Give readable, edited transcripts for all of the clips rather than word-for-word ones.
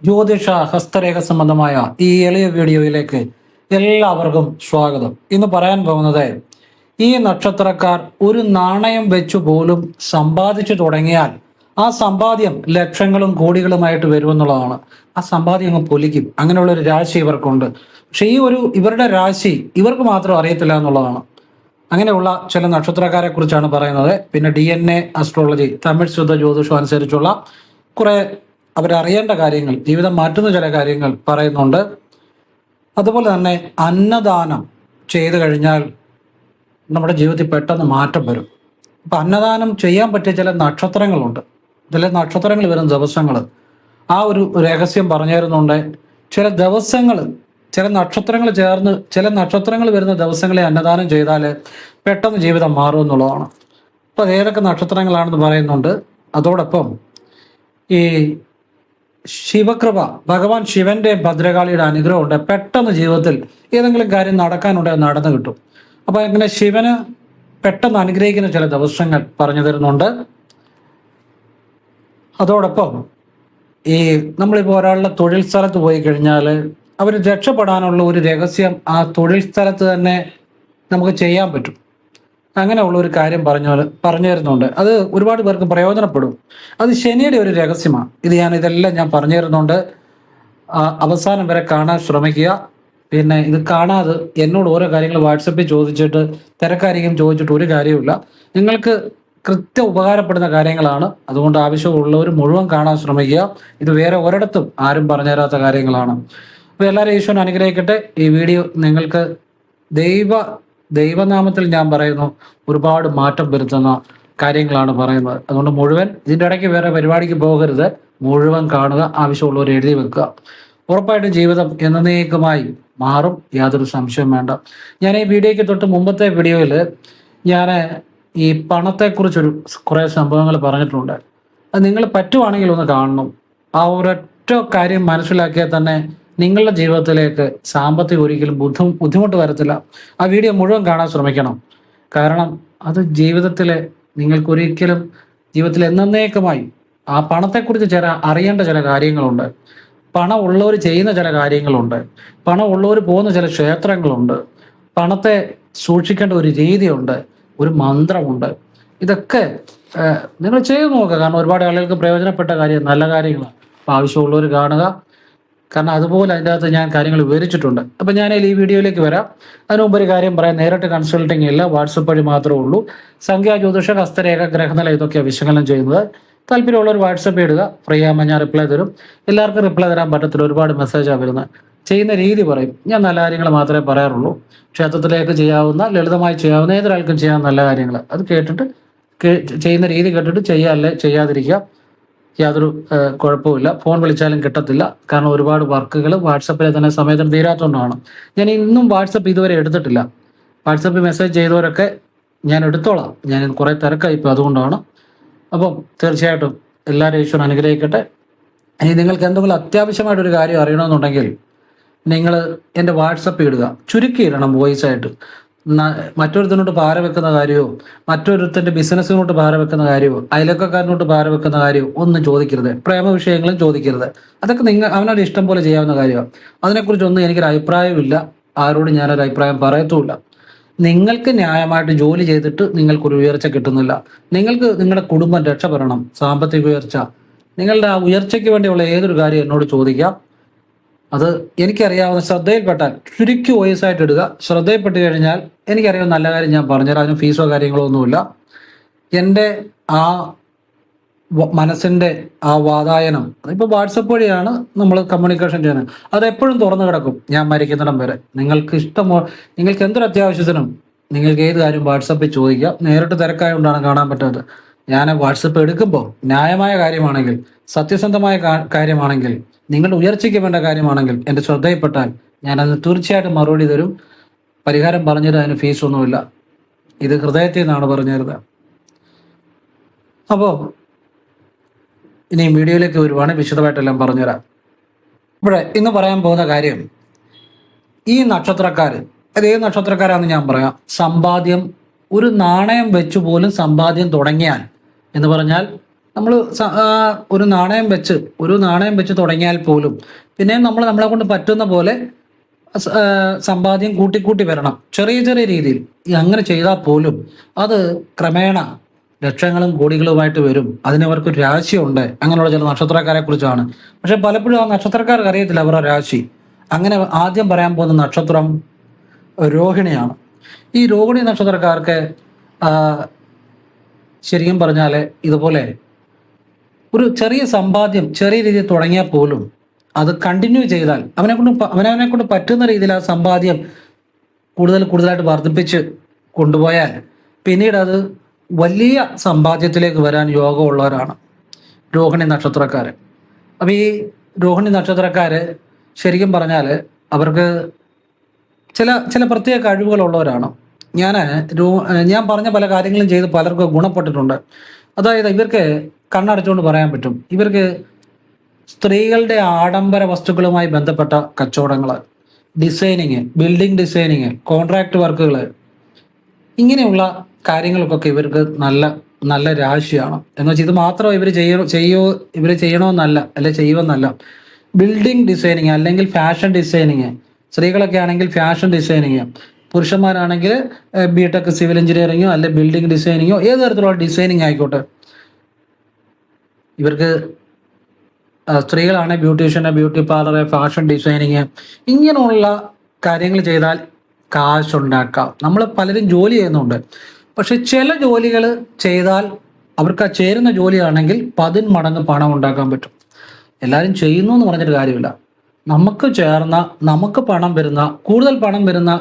ജ്യോതിഷ ഹസ്തരേഖ സംബന്ധമായ ഈ എളിയ വീഡിയോയിലേക്ക് എല്ലാവർക്കും സ്വാഗതം. ഇന്ന് പറയാൻ പോകുന്നത് ഈ നക്ഷത്രക്കാർ ഒരു നാണയം വെച്ചു പോലും സമ്പാദിച്ചു തുടങ്ങിയാൽ ആ സമ്പാദ്യം ലക്ഷങ്ങളും കോടികളുമായിട്ട് വരുമെന്നുള്ളതാണ്. ആ സമ്പാദ്യം അങ്ങ് പൊലിക്കും. അങ്ങനെയുള്ള ഒരു രാശി ഇവർക്കുണ്ട്. പക്ഷെ ഇവരുടെ രാശി ഇവർക്ക് മാത്രം അറിയത്തില്ല എന്നുള്ളതാണ്. അങ്ങനെയുള്ള ചില നക്ഷത്രക്കാരെ കുറിച്ചാണ് പറയുന്നത്. പിന്നെ DNA അസ്ട്രോളജി, തമിഴ് ശുദ്ധ ജ്യോതിഷം അനുസരിച്ചുള്ള കുറെ അവരറിയേണ്ട കാര്യങ്ങൾ, ജീവിതം മാറ്റുന്ന ചില കാര്യങ്ങൾ പറയുന്നുണ്ട്. അതുപോലെ തന്നെ അന്നദാനം ചെയ്തു കഴിഞ്ഞാൽ നമ്മുടെ ജീവിതത്തിൽ പെട്ടെന്ന് മാറ്റം വരും. അപ്പം അന്നദാനം ചെയ്യാൻ പറ്റിയ ചില നക്ഷത്രങ്ങളുണ്ട്, ചില നക്ഷത്രങ്ങൾ വരുന്ന ദിവസങ്ങൾ. ആ ഒരു രഹസ്യം പറഞ്ഞു തരുന്നുണ്ട്. ചില ദിവസങ്ങൾ, ചില നക്ഷത്രങ്ങൾ ചേർന്ന് ചില നക്ഷത്രങ്ങൾ വരുന്ന ദിവസങ്ങളെ അന്നദാനം ചെയ്താൽ പെട്ടെന്ന് ജീവിതം മാറും എന്നുള്ളതാണ്. അപ്പം അത് ഏതൊക്കെ നക്ഷത്രങ്ങളാണെന്ന് പറയുന്നുണ്ട്. അതോടൊപ്പം ഈ ശിവകൃപ, ഭഗവാൻ ശിവന്റെ ഭദ്രകാളിയുടെ അനുഗ്രഹം ഉണ്ട്. പെട്ടെന്ന് ജീവിതത്തിൽ ഏതെങ്കിലും കാര്യം നടക്കാനുണ്ടെങ്കിൽ നടന്നു കിട്ടും. അപ്പൊ അങ്ങനെ ശിവന് പെട്ടെന്ന് അനുഗ്രഹിക്കുന്ന ചില ദിവസങ്ങൾ പറഞ്ഞു തരുന്നുണ്ട്. അതോടൊപ്പം ഈ നമ്മളിപ്പോൾ ഒരാളുടെ തൊഴിൽ സ്ഥലത്ത് പോയി കഴിഞ്ഞാൽ അവർ രക്ഷപ്പെടാനുള്ള ഒരു രഹസ്യം ആ തൊഴിൽ സ്ഥലത്ത് തന്നെ നമുക്ക് ചെയ്യാൻ പറ്റും. അങ്ങനെയുള്ള ഒരു കാര്യം പറഞ്ഞു തരുന്നുണ്ട്. അത് ഒരുപാട് പേർക്ക് പ്രയോജനപ്പെടും. അത് ശനിയുടെ ഒരു രഹസ്യമാണ്. ഇതെല്ലാം ഞാൻ പറഞ്ഞു തരുന്നുണ്ട്. അവസാനം വരെ കാണാൻ ശ്രമിക്കുക. പിന്നെ ഇത് കാണാതെ എന്നോട് ഓരോ കാര്യങ്ങൾ വാട്സപ്പിൽ ചോദിച്ചിട്ട് തിരക്കാരിക്കും ചോദിച്ചിട്ട് ഒരു കാര്യവുമില്ല. നിങ്ങൾക്ക് കൃത്യം ഉപകാരപ്പെടുന്ന കാര്യങ്ങളാണ്. അതുകൊണ്ട് ആവശ്യമുള്ളവർ മുഴുവൻ കാണാൻ ശ്രമിക്കുക. ഇത് വേറെ ഒരിടത്തും ആരും പറഞ്ഞു തരാത്ത കാര്യങ്ങളാണ്. അപ്പോൾ എല്ലാവരും ഈശ്വരൻ അനുഗ്രഹിക്കട്ടെ. ഈ വീഡിയോ നിങ്ങൾക്ക് ദൈവനാമത്തിൽ ഞാൻ പറയുന്നു, ഒരുപാട് മാറ്റം വരുത്തുന്ന കാര്യങ്ങളാണ് പറയുന്നത്. അതുകൊണ്ട് മുഴുവൻ, ഇതിൻ്റെ ഇടയ്ക്ക് വേറെ പരിപാടിക്ക് പോകരുത്, മുഴുവൻ കാണുക. ആവശ്യമുള്ളവർ എഴുതി വെക്കുക. ഉറപ്പായിട്ടും ജീവിതം എന്നേക്കുമായി മാറും, യാതൊരു സംശയവും വേണ്ട. ഞാൻ ഈ വീഡിയോയ്ക്ക് തൊട്ട് മുമ്പത്തെ വീഡിയോയിൽ ഞാൻ ഈ പണത്തെക്കുറിച്ചൊരു കുറേ സംഭവങ്ങൾ പറഞ്ഞിട്ടുണ്ട്. അത് നിങ്ങൾ പറ്റുവാണെങ്കിൽ ഒന്ന് കാണണം. ആ ഒരൊറ്റ കാര്യം മനസ്സിലാക്കിയാൽ തന്നെ നിങ്ങളുടെ ജീവിതത്തിലേക്ക് സാമ്പത്തികം ഒരിക്കലും ബുദ്ധിമുട്ട് വരത്തില്ല. ആ വീഡിയോ മുഴുവൻ കാണാൻ ശ്രമിക്കണം. കാരണം അത് നിങ്ങൾക്കൊരിക്കലും ജീവിതത്തിൽ എന്നേക്കുമായി ആ പണത്തെക്കുറിച്ച് അറിയേണ്ട ചില കാര്യങ്ങളുണ്ട്. പണം ഉള്ളവർ ചെയ്യുന്ന ചില കാര്യങ്ങളുണ്ട്. പണം ഉള്ളവർ പോകുന്ന ചില ക്ഷേത്രങ്ങളുണ്ട്. പണത്തെ സൂക്ഷിക്കേണ്ട ഒരു രീതിയുണ്ട്, ഒരു മന്ത്രമുണ്ട്. ഇതൊക്കെ നിങ്ങൾ ചെയ്തു നോക്കുക. കാരണം ഒരുപാട് ആളുകൾക്ക് പ്രയോജനപ്പെട്ട കാര്യം, നല്ല കാര്യങ്ങളാണ്. അപ്പോൾ ആവശ്യമുള്ളവർ കാണുക. കാരണം അതുപോലെ അതിൻ്റെ അകത്ത് ഞാൻ കാര്യങ്ങൾ വിവരിച്ചിട്ടുണ്ട്. അപ്പം ഞാൻ ഈ വീഡിയോയിലേക്ക് വരാം. അതിന് മുമ്പ് ഒരു കാര്യം പറയാം. നേരിട്ട് കൺസൾട്ടിങ് ഇല്ല, വാട്സപ്പ് വഴി മാത്രമേ ഉള്ളൂ. സംഖ്യാ ജ്യോതിഷ, ഹസ്തരേഖ, ഗ്രഹനില ഇതൊക്കെയാണ് വിശകലനം ചെയ്യുന്നത്. താല്പര്യമുള്ളവർ വാട്സപ്പ് ഇടുക, ഫ്രീ ആകുമ്പോൾ ഞാൻ റിപ്ലൈ തരും. എല്ലാവർക്കും റിപ്ലൈ തരാൻ പറ്റത്തില്ല, ഒരുപാട് മെസ്സേജാണ് വരുന്നത്. ചെയ്യുന്ന രീതി പറയും. ഞാൻ നല്ല കാര്യങ്ങൾ മാത്രമേ പറയാറുള്ളൂ. ക്ഷേത്രത്തിലേക്ക് ചെയ്യാവുന്ന, ലളിതമായി ചെയ്യാവുന്ന, ഏതൊരാൾക്കും ചെയ്യാവുന്ന നല്ല കാര്യങ്ങൾ അത് കേട്ടിട്ട് ചെയ്യുന്ന രീതി കേട്ടിട്ട് ചെയ്യാല്ലേ ചെയ്യാതിരിക്കുക. യാതൊരു കുഴപ്പമില്ല. ഫോൺ വിളിച്ചാലും കിട്ടത്തില്ല. കാരണം ഒരുപാട് വർക്കുകൾ വാട്സപ്പിലെ തന്നെ സമയത്തിന് തീരാത്തതുകൊണ്ടാണ്. ഞാൻ ഇന്നും വാട്സപ്പ് ഇതുവരെ എടുത്തിട്ടില്ല. വാട്സപ്പിൽ മെസ്സേജ് ചെയ്തവരൊക്കെ ഞാൻ എടുത്തോളാം. ഞാൻ കുറേ തിരക്കായി ഇപ്പോൾ, അതുകൊണ്ടാണ്. അപ്പം തീർച്ചയായിട്ടും എല്ലാവരും ഈശ്വരൻ അനുഗ്രഹിക്കട്ടെ. ഇനി നിങ്ങൾക്ക് എന്തെങ്കിലും അത്യാവശ്യമായിട്ടൊരു കാര്യം അറിയണമെന്നുണ്ടെങ്കിൽ നിങ്ങൾ എൻ്റെ വാട്സപ്പിൽ ഇടുക. ചുരുക്കി ഇടണം, വോയിസ് ആയിട്ട്. മറ്റൊരുത്തിനോട്ട് ഭാര വെക്കുന്ന കാര്യമോ, മറ്റൊരുത്തൻ്റെ ബിസിനസ്സിനോട്ട് ഭാര വെക്കുന്ന കാര്യമോ, അയലക്കാരനോട്ട് ഭാര വെക്കുന്ന കാര്യമോ ഒന്നും ചോദിക്കരുത്. പ്രേമ വിഷയങ്ങളും ചോദിക്കരുത്. അതൊക്കെ അവനൊരു ഇഷ്ടം പോലെ ചെയ്യാവുന്ന കാര്യമാണ്. അതിനെക്കുറിച്ചൊന്നും എനിക്കൊരു അഭിപ്രായമില്ല. ആരോടും ഞാനൊരു അഭിപ്രായം പറയത്തുമില്ല. നിങ്ങൾക്ക് ന്യായമായിട്ട് ജോലി ചെയ്തിട്ട് നിങ്ങൾക്കൊരു ഉയർച്ച കിട്ടുന്നില്ല, നിങ്ങൾക്ക് നിങ്ങളുടെ കുടുംബം രക്ഷപ്പെടണം, സാമ്പത്തിക ഉയർച്ച, നിങ്ങളുടെ ആ ഉയർച്ചയ്ക്ക് വേണ്ടിയുള്ള ഏതൊരു കാര്യം എന്നോട് ചോദിക്കാം. അത് എനിക്കറിയാവുന്ന, ശ്രദ്ധയിൽപ്പെട്ടാൽ ചുരുക്കി വോയിസായിട്ട് ഇടുക. ശ്രദ്ധയിൽപ്പെട്ട് കഴിഞ്ഞാൽ എനിക്കറിയാവുന്ന നല്ല കാര്യം ഞാൻ പറഞ്ഞുതരാം. അതിന് ഫീസോ കാര്യങ്ങളോ ഒന്നുമില്ല. എൻ്റെ ആ മനസ്സിൻ്റെ ആ വാതായനം അതിപ്പോൾ വാട്സപ്പ് വഴിയാണ് നമ്മൾ കമ്മ്യൂണിക്കേഷൻ ചെയ്യുന്നത്. അതെപ്പോഴും തുറന്നു കിടക്കും ഞാൻ മരിക്കുന്നിടം വരെ. നിങ്ങൾക്ക് എന്തൊരു അത്യാവശ്യത്തിനും നിങ്ങൾക്ക് ഏത് കാര്യം വാട്സപ്പിൽ ചോദിക്കാം. നേരിട്ട് തിരക്കായതുകൊണ്ടാണ് കാണാൻ പറ്റാത്തത്. ഞാൻ വാട്സപ്പ് എടുക്കുമ്പോൾ ന്യായമായ കാര്യമാണെങ്കിൽ, സത്യസന്ധമായ കാര്യമാണെങ്കിൽ, നിങ്ങളുടെ ഉയർച്ചയ്ക്ക് വേണ്ട കാര്യമാണെങ്കിൽ എൻ്റെ ശ്രദ്ധയിൽപ്പെട്ടാൽ ഞാനത് തീർച്ചയായിട്ടും മറുപടി തരും. പരിഹാരം പറഞ്ഞത് അതിന് ഫീസൊന്നുമില്ല. ഇത് ഹൃദയത്തിൽ നിന്നാണ് പറഞ്ഞു തരുന്നത്. അപ്പോൾ ഇനി വീഡിയോയിലേക്ക് വരുവാണെങ്കിൽ വിശദമായിട്ടെല്ലാം പറഞ്ഞുതരാം. ഇവിടെ ഇന്ന് പറയാൻ പോകുന്ന കാര്യം, ഈ നക്ഷത്രക്കാർ, അത് ഏത് നക്ഷത്രക്കാരാണെന്ന് ഞാൻ പറയാം. സമ്പാദ്യം, ഒരു നാണയം വെച്ചു പോലും സമ്പാദ്യം തുടങ്ങിയാൽ എന്ന് പറഞ്ഞാൽ നമ്മൾ ഒരു നാണയം വെച്ച് തുടങ്ങിയാൽ പോലും പിന്നെ നമ്മളെ കൊണ്ട് പറ്റുന്ന പോലെ സമ്പാദ്യം കൂട്ടിക്കൂട്ടി വരണം, ചെറിയ ചെറിയ രീതിയിൽ. അങ്ങനെ ചെയ്താൽ പോലും അത് ക്രമേണ ലക്ഷങ്ങളും കോടികളുമായിട്ട് വരും. അതിനവർക്കൊരു രാശിയുണ്ട്. അങ്ങനെയുള്ള ചില നക്ഷത്രക്കാരെ കുറിച്ചാണ്. പക്ഷെ പലപ്പോഴും ആ നക്ഷത്രക്കാർക്ക് അറിയത്തില്ല അവരുടെ രാശി. അങ്ങനെ ആദ്യം പറയാൻ പോകുന്ന നക്ഷത്രം രോഹിണിയാണ്. ഈ രോഹിണി നക്ഷത്രക്കാർക്ക് ശരിക്കും പറഞ്ഞാൽ ഇതുപോലെ ഒരു ചെറിയ സമ്പാദ്യം ചെറിയ രീതിയിൽ തുടങ്ങിയാൽ പോലും അത് കണ്ടിന്യൂ ചെയ്താൽ അവനവനെ കൊണ്ട് പറ്റുന്ന രീതിയിൽ ആ സമ്പാദ്യം കൂടുതലായിട്ട് വർദ്ധിപ്പിച്ച് കൊണ്ടുപോയാൽ പിന്നീട് അത് വലിയ സമ്പാദ്യത്തിലേക്ക് വരാൻ യോഗമുള്ളവരാണ് രോഹിണി നക്ഷത്രക്കാർ. അപ്പം ഈ രോഹിണി നക്ഷത്രക്കാർ ശരിക്കും പറഞ്ഞാൽ അവർക്ക് ചില പ്രത്യേക കഴിവുകളുള്ളവരാണ്. ഞാൻ പറഞ്ഞ പല കാര്യങ്ങളും ചെയ്ത് പലർക്കും ഗുണപ്പെട്ടിട്ടുണ്ട്. അതായത് ഇവർക്ക് കണ്ണടച്ചുകൊണ്ട് പറയാൻ പറ്റും, ഇവർക്ക് സ്ത്രീകളുടെ ആഡംബര വസ്തുക്കളുമായി ബന്ധപ്പെട്ട കച്ചവടങ്ങൾ, ഡിസൈനിങ്, ബിൽഡിംഗ് ഡിസൈനിങ്, കോൺട്രാക്ട് വർക്കുകൾ, ഇങ്ങനെയുള്ള കാര്യങ്ങൾക്കൊക്കെ ഇവർക്ക് നല്ല നല്ല രാശിയാണ്. എന്ന് വെച്ചാൽ ഇത് മാത്രം ഇവർ ചെയ്യണമെന്നല്ല, അല്ലെ ചെയ്യുമെന്നല്ല. ബിൽഡിംഗ് ഡിസൈനിങ് അല്ലെങ്കിൽ ഫാഷൻ ഡിസൈനിങ്, സ്ത്രീകളൊക്കെ ആണെങ്കിൽ ഫാഷൻ ഡിസൈനിങ്, പുരുഷന്മാരാണെങ്കിൽ ബിടെക് സിവിൽ എഞ്ചിനീയറിങ്ങോ അല്ലെ ബിൽഡിംഗ് ഡിസൈനിങ്ങോ ഏത് തരത്തിലുള്ള ഡിസൈനിങ് ആയിക്കോട്ടെ. ഇവർക്ക് സ്ത്രീകളാണെങ്കിൽ beautician, beauty parlour, fashion designing, ഇങ്ങനെയുള്ള കാര്യങ്ങൾ ചെയ്താൽ കാശുണ്ടാക്കാം. നമ്മൾ പലരും ജോലി ചെയ്യുന്നുണ്ട്. പക്ഷെ ചില ജോലികൾ ചെയ്താൽ അവർക്ക് ആ ചേരുന്ന ജോലിയാണെങ്കിൽ 10 മടങ്ങ് പണം ഉണ്ടാക്കാൻ പറ്റും. എല്ലാവരും ചെയ്യുന്നു എന്ന് പറഞ്ഞിട്ട് കാര്യമില്ല. നമുക്ക് ചേർന്ന, നമുക്ക് കൂടുതൽ പണം വരുന്ന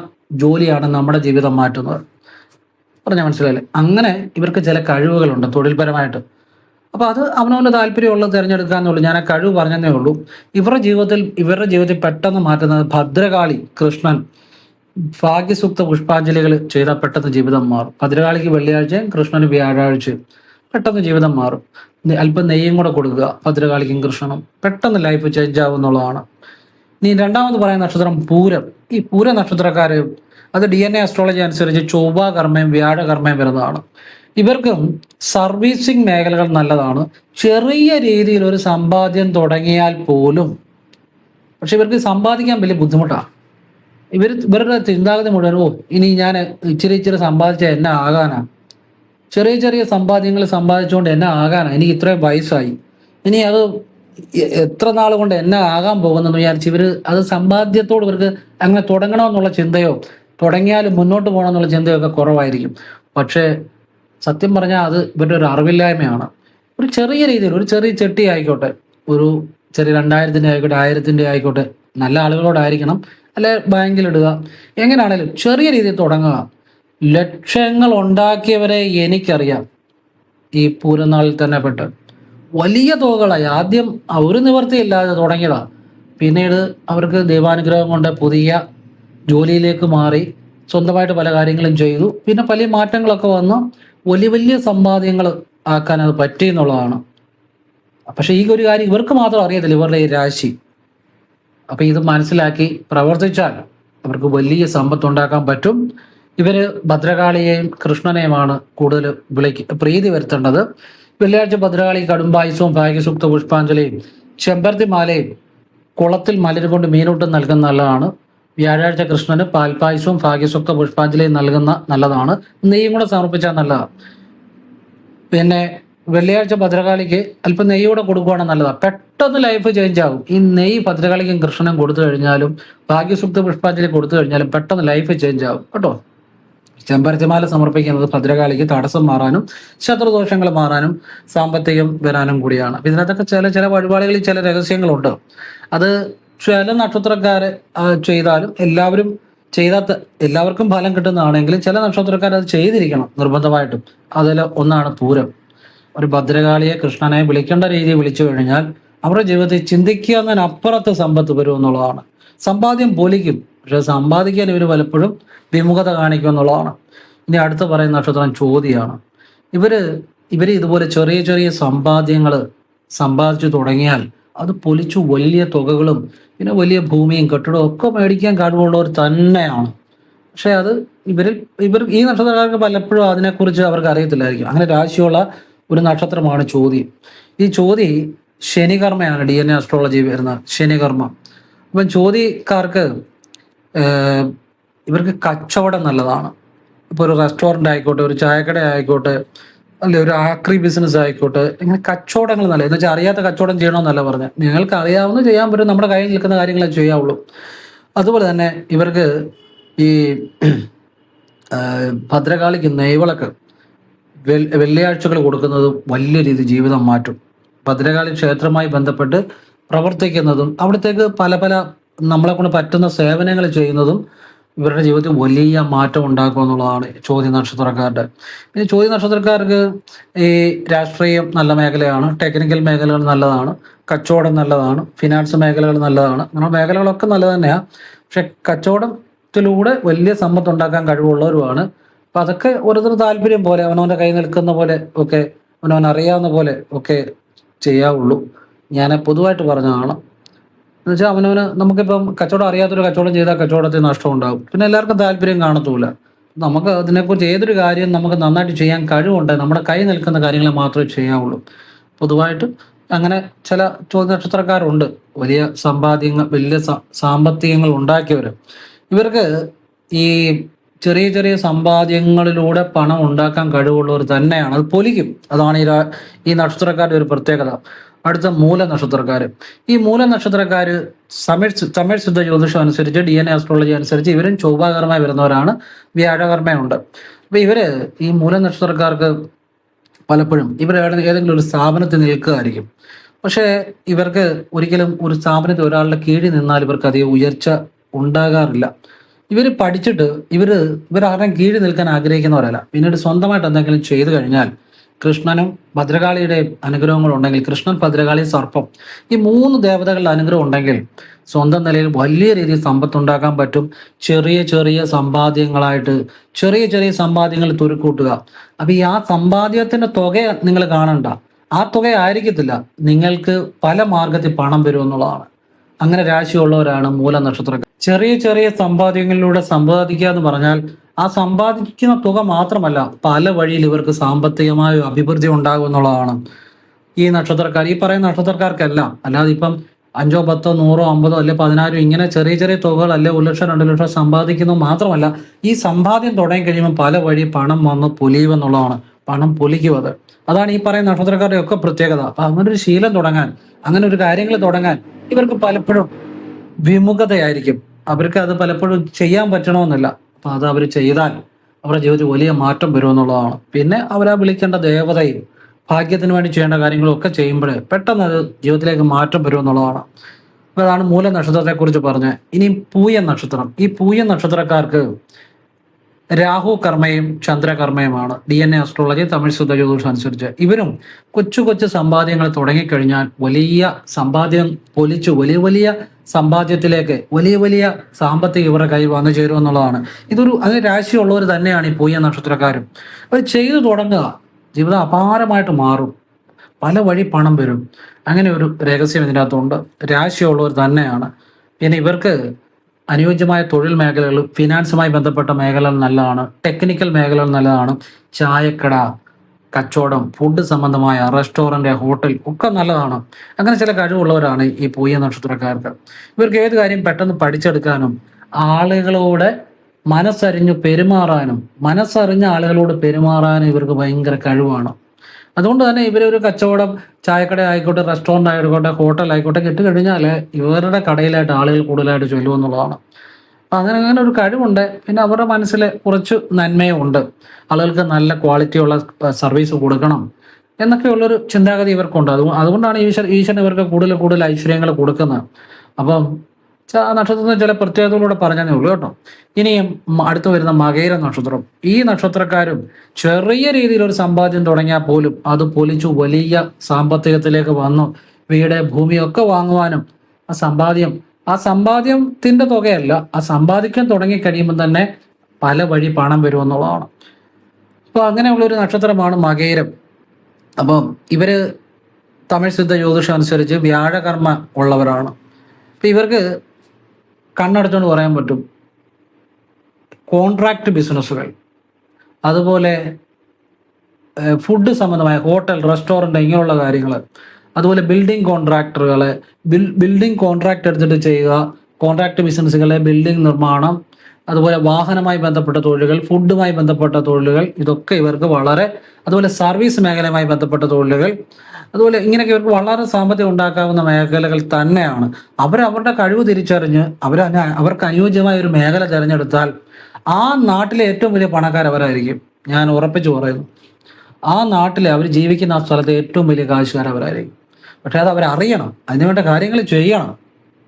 ജോലിയാണ് നമ്മുടെ ജീവിതം മാറ്റുന്നത്. പറഞ്ഞാൽ മനസ്സിലായില്ലേ? അങ്ങനെ ഇവർക്ക് ചില കഴിവുകളുണ്ട് തൊഴിൽപരമായിട്ട്. അപ്പോൾ അത് അവനവൻ്റെ താല്പര്യമുള്ളത് തിരഞ്ഞെടുക്കുക എന്നുള്ളൂ. ഞാൻ ആ കഴിവ് പറഞ്ഞതേ ഉള്ളൂ. ഇവരുടെ ജീവിതത്തിൽ പെട്ടെന്ന് മാറ്റുന്നത് ഭദ്രകാളി, കൃഷ്ണൻ, ഭാഗ്യസൂക്ത പുഷ്പാഞ്ജലികൾ ചെയ്താൽ പെട്ടെന്ന് ജീവിതം മാറും. ഭദ്രകാളിക്ക് വെള്ളിയാഴ്ചയും കൃഷ്ണന് വ്യാഴാഴ്ചയും പെട്ടെന്ന് ജീവിതം മാറും. അല്പം നെയ്യും കൂടെ കൊടുക്കുക ഭദ്രകാളിക്കും കൃഷ്ണനും, പെട്ടെന്ന് ലൈഫ് ചേഞ്ച് ആവും എന്നുള്ളതാണ്. ഇനി രണ്ടാമത് പറയുന്ന നക്ഷത്രം പൂരം. ഈ പൂര നക്ഷത്രക്കാർ അത് DNA അസ്ട്രോളജി അനുസരിച്ച് ചൊവ്വ കർമ്മയും വ്യാഴ കർമ്മയും വരുന്നതാണ്. ഇവർക്കും സർവീസിങ് മേഖലകൾ നല്ലതാണ്. ചെറിയ രീതിയിൽ ഒരു സമ്പാദ്യം തുടങ്ങിയാൽ പോലും പക്ഷെ ഇവർക്ക് സമ്പാദിക്കാൻ വലിയ ബുദ്ധിമുട്ടാണ്. ഇവരുടെ ചിന്താഗതി മുഴുവൻ ഇനി ഞാൻ ഇച്ചിരി സമ്പാദിച്ചാൽ എന്നെ ആകാനാ, ചെറിയ സമ്പാദ്യങ്ങൾ സമ്പാദിച്ചുകൊണ്ട് എന്നെ ആകാനാ, എനിക്ക് ഇത്രയും വയസ്സായി, ഇനി അത് എത്ര നാൾ കൊണ്ട് എന്നെ ആകാൻ പോകുന്നെന്ന് വിചാരിച്ച് അത് സമ്പാദ്യത്തോട് ഇവർക്ക് അങ്ങനെ തുടങ്ങണമെന്നുള്ള ചിന്തയോ തുടങ്ങിയാലും മുന്നോട്ട് പോകണമെന്നുള്ള ചിന്തയോ ഒക്കെ കുറവായിരിക്കും. പക്ഷേ സത്യം പറഞ്ഞാൽ അത് ഇവരുടെ ഒരു അറിവില്ലായ്മയാണ്. ഒരു ചെറിയ രീതിയിൽ ഒരു ചെറിയ ചെട്ടി ആയിക്കോട്ടെ, ഒരു ചെറിയ 2000-ൻ്റെ ആയിക്കോട്ടെ, 1000-ൻ്റെ ആയിക്കോട്ടെ, നല്ല ആളുകളോടായിരിക്കണം, അല്ലെ ബാങ്കിലിടുക, എങ്ങനെയാണേലും ചെറിയ രീതിയിൽ തുടങ്ങുക. ലക്ഷങ്ങൾ ഉണ്ടാക്കിയവരെ എനിക്കറിയാം ഈ പൂരനാളിൽ തന്നെ പെട്ട്. വലിയ തുകകളായി ആദ്യം ഒരു നിവൃത്തിയില്ലാതെ തുടങ്ങിയതാ. പിന്നീട് അവർക്ക് ദൈവാനുഗ്രഹം കൊണ്ട് പുതിയ ജോലിയിലേക്ക് മാറി സ്വന്തമായിട്ട് പല കാര്യങ്ങളും ചെയ്തു. പിന്നെ പല മാറ്റങ്ങളൊക്കെ വന്നു വലിയ സമ്പാദ്യങ്ങൾ ആക്കാൻ അത് പറ്റി എന്നുള്ളതാണ്. പക്ഷെ ഈ ഒരു കാര്യം ഇവർക്ക് മാത്രം അറിയത്തില്ല, ഇവരുടെ ഈ രാശി. അപ്പൊ ഇത് മനസ്സിലാക്കി പ്രവർത്തിച്ചാൽ അവർക്ക് വലിയ സമ്പത്ത് ഉണ്ടാക്കാൻ പറ്റും. ഇവര് ഭദ്രകാളിയെയും കൃഷ്ണനെയുമാണ് കൂടുതൽ പ്രീതി വരുത്തേണ്ടത്. വെള്ളിയാഴ്ച ഭദ്രകാളി കടുംപായസവും ഭാഗ്യസൂക്ത പുഷ്പാഞ്ജലിയും ചെമ്പരത്തി മാലയും കുളത്തിൽ മലര് കൊണ്ട് മീനൂട്ടം നൽകുന്ന നല്ലതാണ്. വ്യാഴാഴ്ച കൃഷ്ണന് പാൽപായസവും ഭാഗ്യസൂക്ത പുഷ്പാഞ്ജലിയും നല്ലതാണ്. നെയ്യും കൂടെ സമർപ്പിച്ചാൽ നല്ലതാണ്. പിന്നെ വെള്ളിയാഴ്ച ഭദ്രകാളിക്ക് അല്പം നെയ്യൂടെ കൊടുക്കുകയാണെങ്കിൽ നല്ലതാണ്. പെട്ടെന്ന് ലൈഫ് ചേഞ്ച് ആകും. ഈ നെയ്യ് ഭദ്രകാളിക്കും കൃഷ്ണനും കൊടുത്തു കഴിഞ്ഞാലും ഭാഗ്യസൂക്ത പുഷ്പാഞ്ജലി കൊടുത്തു കഴിഞ്ഞാലും പെട്ടെന്ന് ലൈഫ് ചേഞ്ച് ആകും കേട്ടോ. ചെമ്പരത്തിമാല സമർപ്പിക്കുന്നത് ഭദ്രകാളിക്ക് തടസ്സം മാറാനും ശത്രുദോഷങ്ങൾ മാറാനും സാമ്പത്തികം വരാനും കൂടിയാണ്. ഇതിനകത്തൊക്കെ ചില വഴിപാടുകളിൽ ചില രഹസ്യങ്ങളുണ്ട്. അത് ചില നക്ഷത്രക്കാർ ചെയ്താലും എല്ലാവർക്കും ഫലം കിട്ടുന്നതാണെങ്കിലും ചില നക്ഷത്രക്കാർ അത് ചെയ്തിരിക്കണം നിർബന്ധമായിട്ടും. അതിൽ ഒന്നാണ് പൂരം. ഒരു ഭദ്രകാളിയെ കൃഷ്ണനെ വിളിക്കേണ്ട രീതിയിൽ വിളിച്ചു കഴിഞ്ഞാൽ അവരുടെ ജീവിതത്തിൽ ചിന്തിക്കുന്നതിനപ്പുറത്ത് സമ്പത്ത് വരും എന്നുള്ളതാണ്. സമ്പാദ്യം പൊലിക്കും, പക്ഷെ സമ്പാദിക്കാൻ ഇവർ പലപ്പോഴും വിമുഖത കാണിക്കും എന്നുള്ളതാണ്. ഇനി അടുത്ത് പറയുന്ന നക്ഷത്രം ചോതിയാണ്. ഇവര് ഇതുപോലെ ചെറിയ സമ്പാദ്യങ്ങൾ സമ്പാദിച്ചു തുടങ്ങിയാൽ അത് പൊലിച്ചു വലിയ തുകകളും പിന്നെ വലിയ ഭൂമിയും കെട്ടിടവും ഒക്കെ മേടിക്കാൻ കഴിവുള്ളവർ തന്നെയാണ്. പക്ഷെ അത് ഈ നക്ഷത്രക്കാർക്ക് പലപ്പോഴും അതിനെക്കുറിച്ച് അവർക്ക് അറിയത്തില്ലായിരിക്കും. അങ്ങനെ രാശിയുള്ള ഒരു നക്ഷത്രമാണ് ചോതി. ഈ ചോതി ശനികർമ്മയാണ് DNA അസ്ട്രോളജി വരുന്നത്, ശനികർമ്മ. അപ്പം ചോതിക്കാർക്ക് ഇവർക്ക് കച്ചവടം നല്ലതാണ്. ഇപ്പോൾ ഒരു റെസ്റ്റോറൻ്റ് ആയിക്കോട്ടെ, ഒരു ചായക്കട ആയിക്കോട്ടെ, അല്ലെ ഒരു ആക്രി ബിസിനസ് ആയിക്കോട്ടെ, ഇങ്ങനെ കച്ചവടങ്ങൾ നല്ല, എന്ന് വെച്ചാൽ അറിയാത്ത കച്ചവടം ചെയ്യണമെന്നല്ല പറഞ്ഞത്, നിങ്ങൾക്ക് അറിയാവുന്ന ചെയ്യാൻ പറ്റും, നമ്മുടെ കയ്യിൽ നിൽക്കുന്ന കാര്യങ്ങളെ ചെയ്യാവുള്ളൂ. അതുപോലെ തന്നെ ഇവർക്ക് ഈ ഭദ്രകാളിക്ക് നെയ്വിളക്ക് വെള്ളിയാഴ്ചകൾ കൊടുക്കുന്നത് വലിയ രീതി ജീവിതം മാറ്റും. ഭദ്രകാളി ക്ഷേത്രവുമായി ബന്ധപ്പെട്ട് പ്രവർത്തിക്കുന്നതും അവിടത്തേക്ക് പല പല നമ്മളെ കൊണ്ട് പറ്റുന്ന സേവനങ്ങൾ ചെയ്യുന്നതും ഇവരുടെ ജീവിതത്തിൽ വലിയ മാറ്റം ഉണ്ടാക്കും എന്നുള്ളതാണ് ചോതി നക്ഷത്രക്കാരുടെ. പിന്നെ ചോതി നക്ഷത്രക്കാർക്ക് ഈ രാഷ്ട്രീയം നല്ല മേഖലയാണ്, ടെക്നിക്കൽ മേഖലകൾ നല്ലതാണ്, കച്ചവടം നല്ലതാണ്, ഫിനാൻസ് മേഖലകൾ നല്ലതാണ്. അങ്ങനെ മേഖലകളൊക്കെ നല്ലത് തന്നെയാണ്. പക്ഷെ കച്ചവടത്തിലൂടെ വലിയ സമ്പത്ത് ഉണ്ടാക്കാൻ കഴിവുള്ളവരുമാണ്. അപ്പം അതൊക്കെ ഓരോരുത്തർ താല്പര്യം പോലെ, അവനവൻ്റെ കൈ നിൽക്കുന്ന പോലെ ഒക്കെ, അവനവൻ അറിയാവുന്ന പോലെ ഒക്കെ ചെയ്യാവുള്ളൂ. ഞാൻ പൊതുവായിട്ട് പറഞ്ഞതാണ്. എന്ന് വെച്ചാൽ അവനവന്, നമുക്കിപ്പം കച്ചവടം അറിയാത്തൊരു കച്ചവടം ചെയ്താൽ കച്ചവടത്തിൽ നഷ്ടം ഉണ്ടാകും, പിന്നെ എല്ലാവർക്കും താല്പര്യം കാണത്തൂല. നമുക്ക് അതിനെക്കുറിച്ച് ഏതൊരു കാര്യം നമുക്ക് നന്നായിട്ട് ചെയ്യാൻ കഴിവുണ്ട്, നമ്മുടെ കൈ നിൽക്കുന്ന കാര്യങ്ങളെ മാത്രമേ ചെയ്യാവുള്ളൂ. പൊതുവായിട്ട് അങ്ങനെ ചില ചോദ്യ നക്ഷത്രക്കാരുണ്ട്, വലിയ സമ്പാദ്യങ്ങൾ, വലിയ സാമ്പത്തികങ്ങൾ ഉണ്ടാക്കിയവർ. ഇവർക്ക് ഈ ചെറിയ ചെറിയ സമ്പാദ്യങ്ങളിലൂടെ പണം ഉണ്ടാക്കാൻ കഴിവുള്ളവർ തന്നെയാണ്, അത് പൊലിക്കും. അതാണ് ഈ നക്ഷത്രക്കാരുടെ ഒരു പ്രത്യേകത. അടുത്ത മൂല നക്ഷത്രക്കാർ. ഈ മൂല നക്ഷത്രക്കാർ തമിഴ് ശുദ്ധ ജ്യോതിഷം അനുസരിച്ച്, DNA അസ്ട്രോളജി അനുസരിച്ച് ഇവരും ചൊവ്വാകർമ്മ വരുന്നവരാണ്, വ്യാഴകർമ്മയുണ്ട്. അപ്പൊ ഇവര് ഈ മൂല നക്ഷത്രക്കാർക്ക് പലപ്പോഴും ഇവർ ഏതെങ്കിലും ഒരു സ്ഥാപനത്തിൽ നിൽക്കുകയായിരിക്കും. പക്ഷേ ഇവർക്ക് ഒരിക്കലും ഒരു സ്ഥാപനത്തിൽ ഒരാളുടെ കീഴിൽ നിന്നാൽ ഇവർക്ക് അധികം ഉയർച്ച ഉണ്ടാകാറില്ല. ഇവർ പഠിച്ചിട്ട് ഇവരാരുടെയും കീഴിൽ നിൽക്കാൻ ആഗ്രഹിക്കുന്നവരല്ല. പിന്നീട് സ്വന്തമായിട്ട് എന്തെങ്കിലും ചെയ്തു കഴിഞ്ഞാൽ, കൃഷ്ണനും ഭദ്രകാളിയുടെ അനുഗ്രഹങ്ങൾ ഉണ്ടെങ്കിൽ, കൃഷ്ണൻ, ഭദ്രകാളി, സർപ്പം, ഈ 3 ദേവതകളുടെ അനുഗ്രഹം ഉണ്ടെങ്കിൽ സ്വന്തം നിലയിൽ വലിയ രീതിയിൽ സമ്പത്ത് ഉണ്ടാക്കാൻ പറ്റും. ചെറിയ ചെറിയ സമ്പാദ്യങ്ങളായിട്ട് ചെറിയ ചെറിയ സമ്പാദ്യങ്ങൾ തുരുക്കൂട്ടുക. അപ്പൊ ആ സമ്പാദ്യത്തിന്റെ തുക നിങ്ങൾ കാണണ്ട, ആ തുക ആയിരിക്കത്തില്ല, നിങ്ങൾക്ക് പല മാർഗത്തിൽ പണം വരും എന്നുള്ളതാണ്. അങ്ങനെ രാശിയുള്ളവരാണ് മൂല നക്ഷത്രക്കാർ. ചെറിയ ചെറിയ സമ്പാദ്യങ്ങളിലൂടെ സമ്പാദിക്കുക എന്ന് പറഞ്ഞാൽ ആ സമ്പാദിക്കുന്ന തുക മാത്രമല്ല, പല വഴിയിൽ ഇവർക്ക് സാമ്പത്തികമായ അഭിവൃദ്ധി ഉണ്ടാകും എന്നുള്ളതാണ്. ഈ നക്ഷത്രക്കാർ, ഈ പറയുന്ന നക്ഷത്രക്കാർക്കെല്ലാം, അല്ലാതെ ഇപ്പം 5, 10, 100, 50 അല്ലെ 10,000 ഇങ്ങനെ ചെറിയ ചെറിയ തുകകൾ അല്ലെ 1 ലക്ഷം 2 ലക്ഷം സമ്പാദിക്കുന്നത് മാത്രമല്ല, ഈ സമ്പാദ്യം തുടങ്ങി കഴിയുമ്പോൾ പല വഴി പണം വന്ന് പൊലിയുമെന്നുള്ളതാണ്. പണം പൊലിക്കും. അതാണ് ഈ പറയുന്ന നക്ഷത്രക്കാരുടെ ഒക്കെ പ്രത്യേകത. അപ്പൊ അങ്ങനെ ഒരു ശീലം തുടങ്ങാൻ, അങ്ങനെ ഒരു കാര്യങ്ങൾ തുടങ്ങാൻ ഇവർക്ക് പലപ്പോഴും വിമുഖതയായിരിക്കും. അവർക്ക് അത് പലപ്പോഴും ചെയ്യാൻ പറ്റണമെന്നില്ല. അപ്പൊ അത് അവർ ചെയ്താൽ അവരുടെ ജീവിതത്തിൽ വലിയ മാറ്റം വരുമെന്നുള്ളതാണ്. പിന്നെ അവരാ വിളിക്കേണ്ട ദേവതയും ഭാഗ്യത്തിന് വേണ്ടി ചെയ്യേണ്ട കാര്യങ്ങളും ഒക്കെ ചെയ്യുമ്പോൾ പെട്ടെന്ന് അത് ജീവിതത്തിലേക്ക് മാറ്റം വരുമെന്നുള്ളതാണ്. അപ്പൊ അതാണ് മൂല നക്ഷത്രത്തെ കുറിച്ച് പറഞ്ഞത്. ഇനി പൂയ നക്ഷത്രം. ഈ പൂയ നക്ഷത്രക്കാർക്ക് രാഹു കർമ്മയും ചന്ദ്രകർമ്മയുമാണ് DNA അസ്ട്രോളജി, തമിഴ് ശുദ്ധ ജ്യോതിഷം അനുസരിച്ച്. ഇവരും കൊച്ചു കൊച്ചു സമ്പാദ്യങ്ങൾ തുടങ്ങിക്കഴിഞ്ഞാൽ വലിയ സമ്പാദ്യം പൊലിച്ചു വലിയ വലിയ സമ്പാദ്യത്തിലേക്ക്, വലിയ വലിയ സാമ്പത്തിക ഇവരുടെ കയ്യിൽ വന്നു ചേരും എന്നുള്ളതാണ്. അതിന് രാശിയുള്ളവർ തന്നെയാണ് ഈ പൂയ നക്ഷത്രക്കാരും. അവർ ചെയ്തു തുടങ്ങുക, ജീവിതം അപാരമായിട്ട് മാറും, പല വഴി പണം വരും. അങ്ങനെ ഒരു രഹസ്യം ഇതിനകത്തുണ്ട്. രാശിയുള്ളവർ തന്നെയാണ്. പിന്നെ ഇവർക്ക് അനുയോജ്യമായ തൊഴിൽ മേഖലകൾ, ഫിനാൻസുമായി ബന്ധപ്പെട്ട മേഖലകൾ നല്ലതാണ്, ടെക്നിക്കൽ മേഖലകൾ നല്ലതാണ്, ചായക്കട, കച്ചവടം, ഫുഡ് സംബന്ധമായ റെസ്റ്റോറൻറ്റ്, ഹോട്ടൽ ഒക്കെ നല്ലതാണ്. അങ്ങനെ ചില കഴിവുള്ളവരാണ് ഈ പൂയ നക്ഷത്രക്കാർക്ക്. ഇവർക്ക് ഏത് കാര്യം പെട്ടെന്ന് പഠിച്ചെടുക്കാനും, ആളുകളോട് മനസ്സറിഞ്ഞ് പെരുമാറാനും, മനസ്സറിഞ്ഞ ആളുകളോട് പെരുമാറാനും ഇവർക്ക് ഭയങ്കര കഴിവാണ്. അതുകൊണ്ട് തന്നെ ഇവരൊരു കച്ചവടം, ചായക്കട ആയിക്കോട്ടെ, റെസ്റ്റോറൻ്റ് ആയിക്കോട്ടെ, ഹോട്ടൽ ആയിക്കോട്ടെ കിട്ടിക്കഴിഞ്ഞാൽ ഇവരുടെ കടയിലായിട്ട് ആളുകൾ കൂടുതലായിട്ട് ചൊല്ലുമെന്നുള്ളതാണ്. അപ്പം അങ്ങനെ ഒരു കഴിവുണ്ട്. പിന്നെ അവരുടെ മനസ്സിൽ കുറച്ച് നന്മയും ഉണ്ട്, ആളുകൾക്ക് നല്ല ക്വാളിറ്റിയുള്ള സർവീസ് കൊടുക്കണം എന്നൊക്കെയുള്ളൊരു ചിന്താഗതി ഇവർക്കുണ്ട്. അതുകൊണ്ടാണ് ഈശ്വരൻ ഇവർക്ക് കൂടുതൽ കൂടുതൽ ഐശ്വര്യങ്ങൾ കൊടുക്കുന്നത്. അപ്പം നക്ഷത്രത്തിന് ചില പ്രത്യേകതകളൂടെ പറഞ്ഞതേ ഉള്ളൂ കേട്ടോ. ഇനിയും അടുത്ത് വരുന്ന മകയിര നക്ഷത്രം. ഈ നക്ഷത്രക്കാരും ചെറിയ രീതിയിലൊരു സമ്പാദ്യം തുടങ്ങിയാൽ പോലും അത് പൊലിച്ചു വലിയ സാമ്പത്തികത്തിലേക്ക് വന്നു വീട്, ഭൂമിയൊക്കെ വാങ്ങുവാനും ആ സമ്പാദ്യത്തിന്റെ തുകയല്ല, ആ സമ്പാദിക്കാൻ തുടങ്ങി കഴിയുമ്പോൾ തന്നെ പല വഴി പണം വരുമെന്നുള്ളതാണ്. അപ്പോൾ അങ്ങനെയുള്ള ഒരു നക്ഷത്രമാണ് മകയിരം. അപ്പം ഇവര് തമിഴ് സിദ്ധ ജ്യോതിഷം അനുസരിച്ച് വ്യാഴകർമ്മ ഉള്ളവരാണ്. അപ്പം ഇവർക്ക് കണ്ണടച്ചുകൊണ്ട് പറയാൻ പറ്റും, കോൺട്രാക്ട് ബിസിനസ്സുകൾ, അതുപോലെ ഫുഡ് സംബന്ധമായ ഹോട്ടൽ, റെസ്റ്റോറൻറ്റ് ഇങ്ങനെയുള്ള കാര്യങ്ങൾ, അതുപോലെ ബിൽഡിംഗ് കോൺട്രാക്ടറുകൾ, ബിൽഡിംഗ് കോൺട്രാക്ട് എടുത്തിട്ട് ചെയ്യുക, കോൺട്രാക്ട് ബിസിനസ്സുകളെ, ബിൽഡിംഗ് നിർമ്മാണം, അതുപോലെ വാഹനമായി ബന്ധപ്പെട്ട തൊഴിലുകൾ, ഫുഡുമായി ബന്ധപ്പെട്ട തൊഴിലുകൾ, ഇതൊക്കെ ഇവർക്ക് വളരെ, അതുപോലെ സർവീസ് മേഖലയുമായി ബന്ധപ്പെട്ട തൊഴിലുകൾ, അതുപോലെ ഇങ്ങനെയൊക്കെ ഇവർക്ക് വളരെ സാമ്പത്തികം ഉണ്ടാക്കാവുന്ന മേഖലകൾ തന്നെയാണ്. അവരുടെ കഴിവ് തിരിച്ചറിഞ്ഞ് അവർക്ക് അനുയോജ്യമായ ഒരു മേഖല തിരഞ്ഞെടുത്താൽ ആ നാട്ടിലെ ഏറ്റവും വലിയ പണക്കാരവരായിരിക്കും. ഞാൻ ഉറപ്പിച്ചു പറയുന്നു, ആ നാട്ടിലെ അവർ ജീവിക്കുന്ന ആ സ്ഥലത്തെ ഏറ്റവും വലിയ കാശുകാരവരായിരിക്കും. പക്ഷെ അത് അവരറിയണം, അതിനുവേണ്ട കാര്യങ്ങൾ ചെയ്യണം,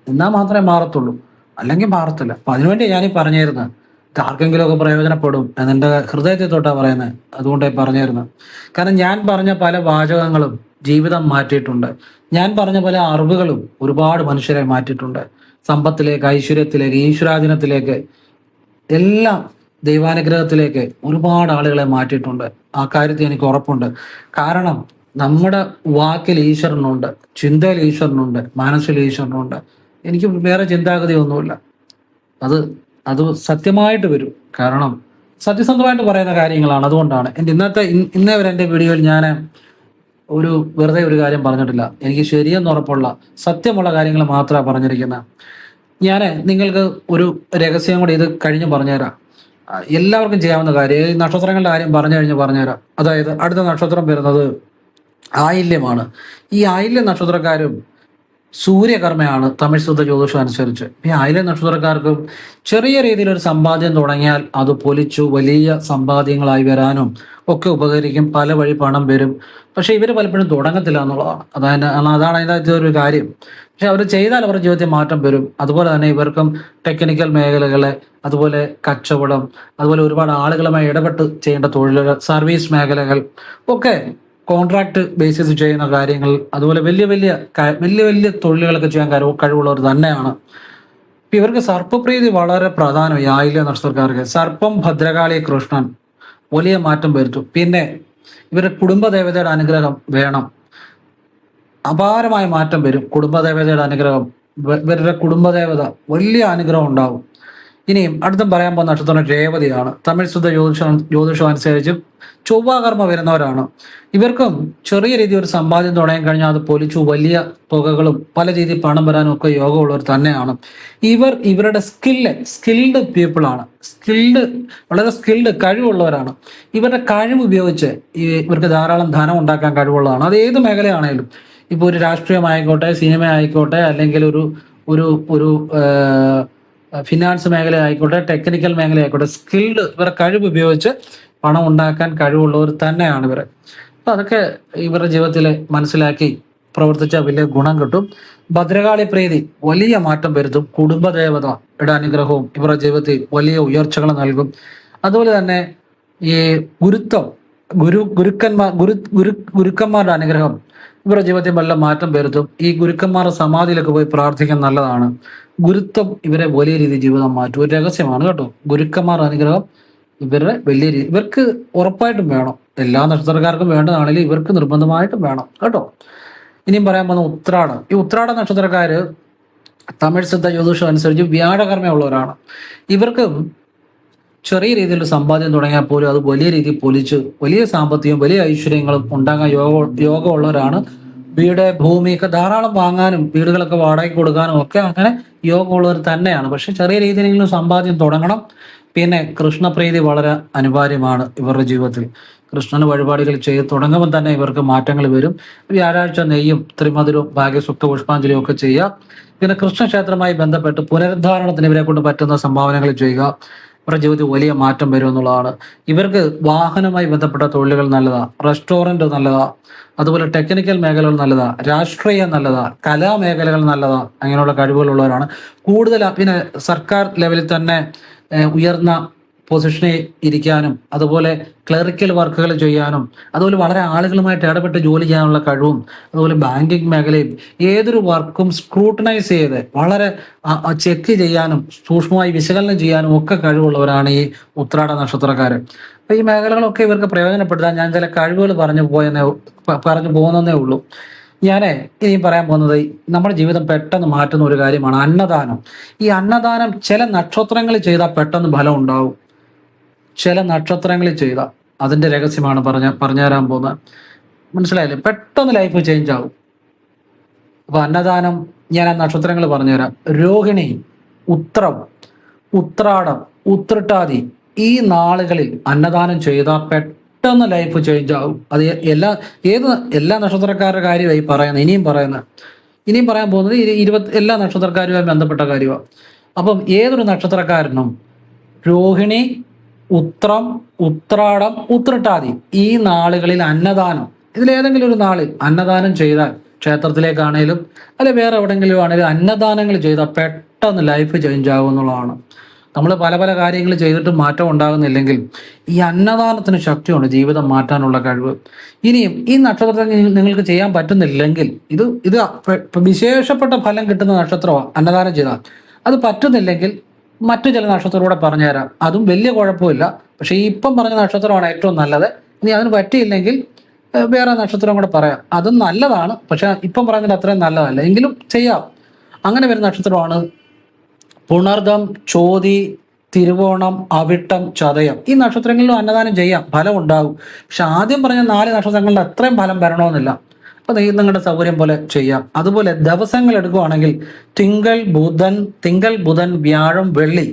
എന്നാൽ മാത്രമേ മാറത്തുള്ളൂ, അല്ലെങ്കിൽ മാറത്തില്ല. അപ്പം അതിനുവേണ്ടി ഞാനീ പറഞ്ഞു തരുന്നത്, ആർക്കെങ്കിലുമൊക്കെ പ്രയോജനപ്പെടും എന്നെൻ്റെ ഹൃദയത്തിൽ തൊട്ടാണ് പറയുന്നത്, അതുകൊണ്ടേ പറഞ്ഞു തരുന്നത്. കാരണം ഞാൻ പറഞ്ഞ പല വാചകങ്ങളും ജീവിതം മാറ്റിയിട്ടുണ്ട്. ഞാൻ പറഞ്ഞ പല അറിവുകളും ഒരുപാട് മനുഷ്യരെ മാറ്റിയിട്ടുണ്ട്. സമ്പത്തിലേക്ക്, ഐശ്വര്യത്തിലേക്ക്, ഈശ്വരാധീനത്തിലേക്ക്, എല്ലാം ദൈവാനുഗ്രഹത്തിലേക്ക് ഒരുപാട് ആളുകളെ മാറ്റിയിട്ടുണ്ട്. ആ കാര്യത്തിൽ എനിക്ക് ഉറപ്പുണ്ട്. കാരണം നമ്മുടെ വാക്കിൽ ഈശ്വരനുണ്ട്, ചിന്തയിൽ ഈശ്വരനുണ്ട്, മനസ്സിൽ ഈശ്വരനുണ്ട്. എനിക്ക് വേറെ ചിന്താഗതി ഒന്നുമില്ല. അത് സത്യമായിട്ട് വരും. കാരണം സത്യസന്ധമായിട്ട് പറയുന്ന കാര്യങ്ങളാണ്. അതുകൊണ്ടാണ് ഇന്നേ വരെ എൻ്റെ വീഡിയോയിൽ ഞാൻ വെറുതെ ഒരു കാര്യം പറഞ്ഞിട്ടില്ല. എനിക്ക് ശരിയെന്ന് ഉറപ്പുള്ള സത്യമുള്ള കാര്യങ്ങൾ മാത്രമാണ് പറഞ്ഞിരിക്കുന്നത്. ഞാൻ നിങ്ങൾക്ക് ഒരു രഹസ്യം കൂടി ഇത് കഴിഞ്ഞ് പറഞ്ഞുതരാം. എല്ലാവർക്കും ചെയ്യാവുന്ന കാര്യം, ഈ നക്ഷത്രങ്ങളുടെ കാര്യം പറഞ്ഞുതരാം. അതായത് അടുത്ത നക്ഷത്രം വരുന്നത് ആയില്യമാണ്. ഈ ആയില്യ നക്ഷത്രക്കാരും സൂര്യകർമ്മയാണ് തമിഴ് ശുദ്ധ ജ്യോതിഷം അനുസരിച്ച്. ഈ ആയില്യ നക്ഷത്രക്കാർക്കും ചെറിയ രീതിയിലൊരു സമ്പാദ്യം തുടങ്ങിയാൽ അത് പൊലിച്ചു വലിയ സമ്പാദ്യങ്ങളായി വരാനും ഒക്കെ ഉപകരിക്കും. പല വഴി പണം വരും. പക്ഷെ ഇവർ പലപ്പോഴും തുടങ്ങത്തില്ല എന്നുള്ളതാണ്. അതാണ് അതിൻ്റെ ഒരു കാര്യം. പക്ഷെ അവർ ചെയ്താൽ അവരുടെ ജീവിതത്തിൽ മാറ്റം വരും. അതുപോലെ തന്നെ ഇവർക്കും ടെക്നിക്കൽ മേഖലകളെ, അതുപോലെ കച്ചവടം, അതുപോലെ ഒരുപാട് ആളുകളുമായി ഇടപെട്ട് ചെയ്യേണ്ട തൊഴിലുകൾ, സർവീസ് മേഖലകൾ ഒക്കെ, കോൺട്രാക്ട് ബേസിസ് ചെയ്യുന്ന കാര്യങ്ങൾ, അതുപോലെ വലിയ വലിയ തൊഴിലുകളൊക്കെ ചെയ്യാൻ കഴിവുള്ളവർ തന്നെയാണ്. ഇവർക്ക് സർപ്പപ്രീതി വളരെ പ്രധാനം. ഈ ആയില്യ നക്ഷത്രക്കാർക്ക് സർപ്പം, ഭദ്രകാളി, കൃഷ്ണൻ വലിയ മാറ്റം വരുത്തും. പിന്നെ ഇവരുടെ കുടുംബദേവതയുടെ അനുഗ്രഹം വേണം. അപാരമായ മാറ്റം വരും. കുടുംബദേവതയുടെ അനുഗ്രഹം, ഇവരുടെ കുടുംബദേവത വലിയ അനുഗ്രഹം ഉണ്ടാവും. ഇനിയും അടുത്തും പറയാൻ പോകുന്ന നക്ഷത്രം രേവതിയാണ്. തമിഴ് ശുദ്ധ ജ്യോതിഷം അനുസരിച്ച് ചൊവ്വാകർമ്മ വരുന്നവരാണ്. ഇവർക്കും ചെറിയ രീതിയിൽ ഒരു സമ്പാദ്യം തുടങ്ങി കഴിഞ്ഞാൽ അത് പൊലിച്ചു വലിയ തുകകളും പല രീതിയിൽ പണം വരാനും ഒക്കെ യോഗമുള്ളവർ തന്നെയാണ്. ഇവരുടെ സ്കിൽഡ് പീപ്പിളാണ്. വളരെ സ്കിൽഡ് കഴിവുള്ളവരാണ്. ഇവരുടെ കഴിവ് ഉപയോഗിച്ച് ഇവർക്ക് ധാരാളം ധനം ഉണ്ടാക്കാൻ കഴിവുള്ളതാണ്. അത് ഏത് മേഖലയാണേലും, ഇപ്പോൾ ഒരു രാഷ്ട്രീയമായിക്കോട്ടെ, സിനിമ ആയിക്കോട്ടെ, അല്ലെങ്കിൽ ഒരു ഫിനാൻസ് മേഖല ആയിക്കോട്ടെ, ടെക്നിക്കൽ മേഖല ആയിക്കോട്ടെ, ഇവരുടെ കഴിവ് ഉപയോഗിച്ച് പണം ഉണ്ടാക്കാൻ കഴിവുള്ളവർ തന്നെയാണ് ഇവർ. അപ്പം അതൊക്കെ ഇവരുടെ ജീവിതത്തിൽ മനസ്സിലാക്കി പ്രവർത്തിച്ച വലിയ ഗുണം കിട്ടും. ഭദ്രകാളി പ്രീതി വലിയ മാറ്റം വരുത്തും. കുടുംബദേവതയുടെ അനുഗ്രഹവും ഇവരുടെ ജീവിതത്തിൽ വലിയ ഉയർച്ചകൾ നൽകും. അതുപോലെ തന്നെ ഈ ഗുരുക്കന്മാരുടെ അനുഗ്രഹം ഇവരുടെ ജീവിതത്തിൽ വല്ല മാറ്റം വരുത്തും. ഈ ഗുരുക്കന്മാരുടെ സമാധിയിലൊക്കെ പോയി പ്രാർത്ഥിക്കാൻ നല്ലതാണ്. ഗുരുത്വം ഇവരെ വലിയ രീതിയിൽ ജീവിതം മാറ്റും. ഒരു രഹസ്യമാണ് കേട്ടോ. ഗുരുക്കന്മാരുടെ അനുഗ്രഹം ഇവർക്ക് ഉറപ്പായിട്ടും വേണം. എല്ലാ നക്ഷത്രക്കാർക്കും വേണ്ടതാണെങ്കിലും ഇവർക്ക് നിർബന്ധമായിട്ടും വേണം കേട്ടോ. ഇനിയും പറയാൻ പോകുന്ന ഉത്രാടം. ഈ ഉത്രാട നക്ഷത്രക്കാര് തമിഴ് സിദ്ധ ജ്യോതിഷം അനുസരിച്ച് വ്യാഴകർമ്മയുള്ളവരാണ്. ഇവർക്ക് ചെറിയ രീതിയിലുള്ള സമ്പാദ്യം തുടങ്ങിയാൽ പോലും അത് വലിയ രീതിയിൽ പൊലിച്ച് വലിയ സാമ്പത്തികവും വലിയ ഐശ്വര്യങ്ങളും ഉണ്ടാകാൻ യോഗമുള്ളവരാണ്. വീട്, ഭൂമിയൊക്കെ ധാരാളം വാങ്ങാനും വീടുകളൊക്കെ വാടകയ്ക്ക് കൊടുക്കാനും ഒക്കെ അങ്ങനെ യോഗമുള്ളവർ തന്നെയാണ്. പക്ഷെ ചെറിയ രീതിയിലെങ്കിലും സമ്പാദ്യം തുടങ്ങണം. പിന്നെ കൃഷ്ണപ്രീതി വളരെ അനിവാര്യമാണ് ഇവരുടെ ജീവിതത്തിൽ. കൃഷ്ണന് വഴിപാടുകൾ ചെയ്ത് തുടങ്ങുമ്പോൾ തന്നെ ഇവർക്ക് മാറ്റങ്ങൾ വരും. വ്യാഴാഴ്ച നെയ്യും ത്രിമധുരവും ഭാഗ്യസുക്ത പുഷ്പാഞ്ജലിയും ഒക്കെ ചെയ്യുക. പിന്നെ കൃഷ്ണക്ഷേത്രവുമായി ബന്ധപ്പെട്ട് പുനരുദ്ധാരണത്തിന് ഇവരെ കൊണ്ട് പറ്റുന്ന സംഭാവനകൾ ചെയ്യുക. ഇവരുടെ ജീവിതത്തിൽ വലിയ മാറ്റം വരും എന്നുള്ളതാണ്. ഇവർക്ക് വാഹനവുമായി ബന്ധപ്പെട്ട തൊഴിലുകൾ നല്ലതാ, റെസ്റ്റോറൻറ്റ് നല്ലതാ, അതുപോലെ ടെക്നിക്കൽ മേഖലകൾ നല്ലതാ, രാഷ്ട്രീയം നല്ലതാ, കലാമേഖലകൾ നല്ലതാ. അങ്ങനെയുള്ള കഴിവുകളുള്ളവരാണ് കൂടുതൽ. പിന്നെ സർക്കാർ ലെവലിൽ തന്നെ ഉയർന്ന പൊസിഷനിൽ ഇരിക്കാനും, അതുപോലെ ക്ലറിക്കൽ വർക്കുകൾ ചെയ്യാനും, അതുപോലെ വളരെ ആളുകളുമായിട്ട് ഇടപെട്ട് ജോലി ചെയ്യാനുള്ള കഴിവും, അതുപോലെ ബാങ്കിങ് മേഖലയും ഏതൊരു വർക്കും സ്ക്രൂട്ടനൈസ് ചെയ്ത് വളരെ ചെക്ക് ചെയ്യാനും സൂക്ഷ്മമായി വിശകലനം ചെയ്യാനും ഒക്കെ കഴിവുള്ളവരാണ് ഈ ഉത്രാട നക്ഷത്രക്കാർ. അപ്പോൾ ഈ മേഖലകളൊക്കെ ഇവർക്ക് പ്രയോജനപ്പെടുത്താൻ ഞാൻ ചില കഴിവുകൾ പറഞ്ഞു പോകുന്നതേ ഉള്ളൂ. ഇനി പറയാൻ പോകുന്നത് നമ്മുടെ ജീവിതം പെട്ടെന്ന് മാറ്റുന്ന ഒരു കാര്യമാണ് അന്നദാനം. ഈ അന്നദാനം ചില നക്ഷത്രങ്ങളിൽ ചെയ്താൽ പെട്ടെന്ന് ഫലം ഉണ്ടാവും. ചില നക്ഷത്രങ്ങളിൽ ചെയ്താൽ അതിൻ്റെ രഹസ്യമാണ് പറഞ്ഞു തരാൻ പോകുന്നത്. മനസ്സിലായില്ലേ? പെട്ടെന്ന് ലൈഫ് ചേഞ്ച് ആവും. അപ്പോൾ അന്നദാനം ഞാൻ ആ നക്ഷത്രങ്ങൾ പറഞ്ഞുതരാം. രോഹിണി, ഉത്രം, ഉത്രാടം, ഉത്രട്ടാതി ഈ നാളുകളിൽ അന്നദാനം ചെയ്താൽ പെട്ടെന്ന് ലൈഫ് ചേഞ്ച് ആവും. അത് എല്ലാ നക്ഷത്രക്കാരുടെ കാര്യമായി പറയുന്നത്. ഇനിയും പറയാൻ പോകുന്നത് എല്ലാ നക്ഷത്രക്കാരുമായി ബന്ധപ്പെട്ട കാര്യമാണ്. അപ്പം ഏതൊരു നക്ഷത്രക്കാരനും രോഹിണി, ഉത്രം, ഉത്രാടം, ഉത്രട്ടാതി ഈ നാളുകളിൽ അന്നദാനം, ഇതിലേതെങ്കിലും ഒരു നാളിൽ അന്നദാനം ചെയ്താൽ, ക്ഷേത്രത്തിലേക്കാണേലും അല്ലെ വേറെ എവിടെയെങ്കിലും ആണെങ്കിലും അന്നദാനങ്ങൾ ചെയ്താൽ പെട്ടെന്ന് ലൈഫ് ചേഞ്ച് ആകും എന്നുള്ളതാണ്. നമ്മൾ പല കാര്യങ്ങൾ ചെയ്തിട്ട് മാറ്റം ഉണ്ടാകുന്നില്ലെങ്കിൽ ഈ അന്നദാനത്തിന് ശക്തിയുണ്ട് ജീവിതം മാറ്റാനുള്ള കഴിവ്. ഇനിയും ഈ നക്ഷത്രത്തിൽ നിങ്ങൾക്ക് ചെയ്യാൻ പറ്റുന്നില്ലെങ്കിൽ ഇത് വിശേഷപ്പെട്ട ഫലം കിട്ടുന്ന നക്ഷത്രമാണ് അന്നദാനം ചെയ്താൽ. അത് പറ്റുന്നില്ലെങ്കിൽ മറ്റു ചില നക്ഷത്രങ്ങളൂടെ പറഞ്ഞുതരാം, അതും വലിയ കുഴപ്പമില്ല. പക്ഷേ ഈ ഇപ്പം പറഞ്ഞ നക്ഷത്രമാണ് ഏറ്റവും നല്ലത്. ഇനി അതിന് പറ്റിയില്ലെങ്കിൽ വേറെ നക്ഷത്രം കൂടെ പറയാം, അതും നല്ലതാണ്. പക്ഷെ ഇപ്പം പറഞ്ഞത് അത്രയും നല്ലതല്ല, എങ്കിലും ചെയ്യാം. അങ്ങനെ വരുന്ന നക്ഷത്രമാണ് പുണർദം, ചോതി, തിരുവോണം, അവിട്ടം, ചതയം. ഈ നക്ഷത്രങ്ങളിലും അന്നദാനം ചെയ്യാം, ഫലം ഉണ്ടാകും. പക്ഷെ ആദ്യം പറഞ്ഞ 4 നക്ഷത്രങ്ങളുടെ അത്രയും ഫലം വരണമെന്നില്ല. അപ്പോൾ നിങ്ങളുടെ സൗകര്യം പോലെ ചെയ്യാം. അതുപോലെ ദിവസങ്ങൾ എടുക്കുകയാണെങ്കിൽ തിങ്കൾ, ബുധൻ, വ്യാഴം, വെള്ളി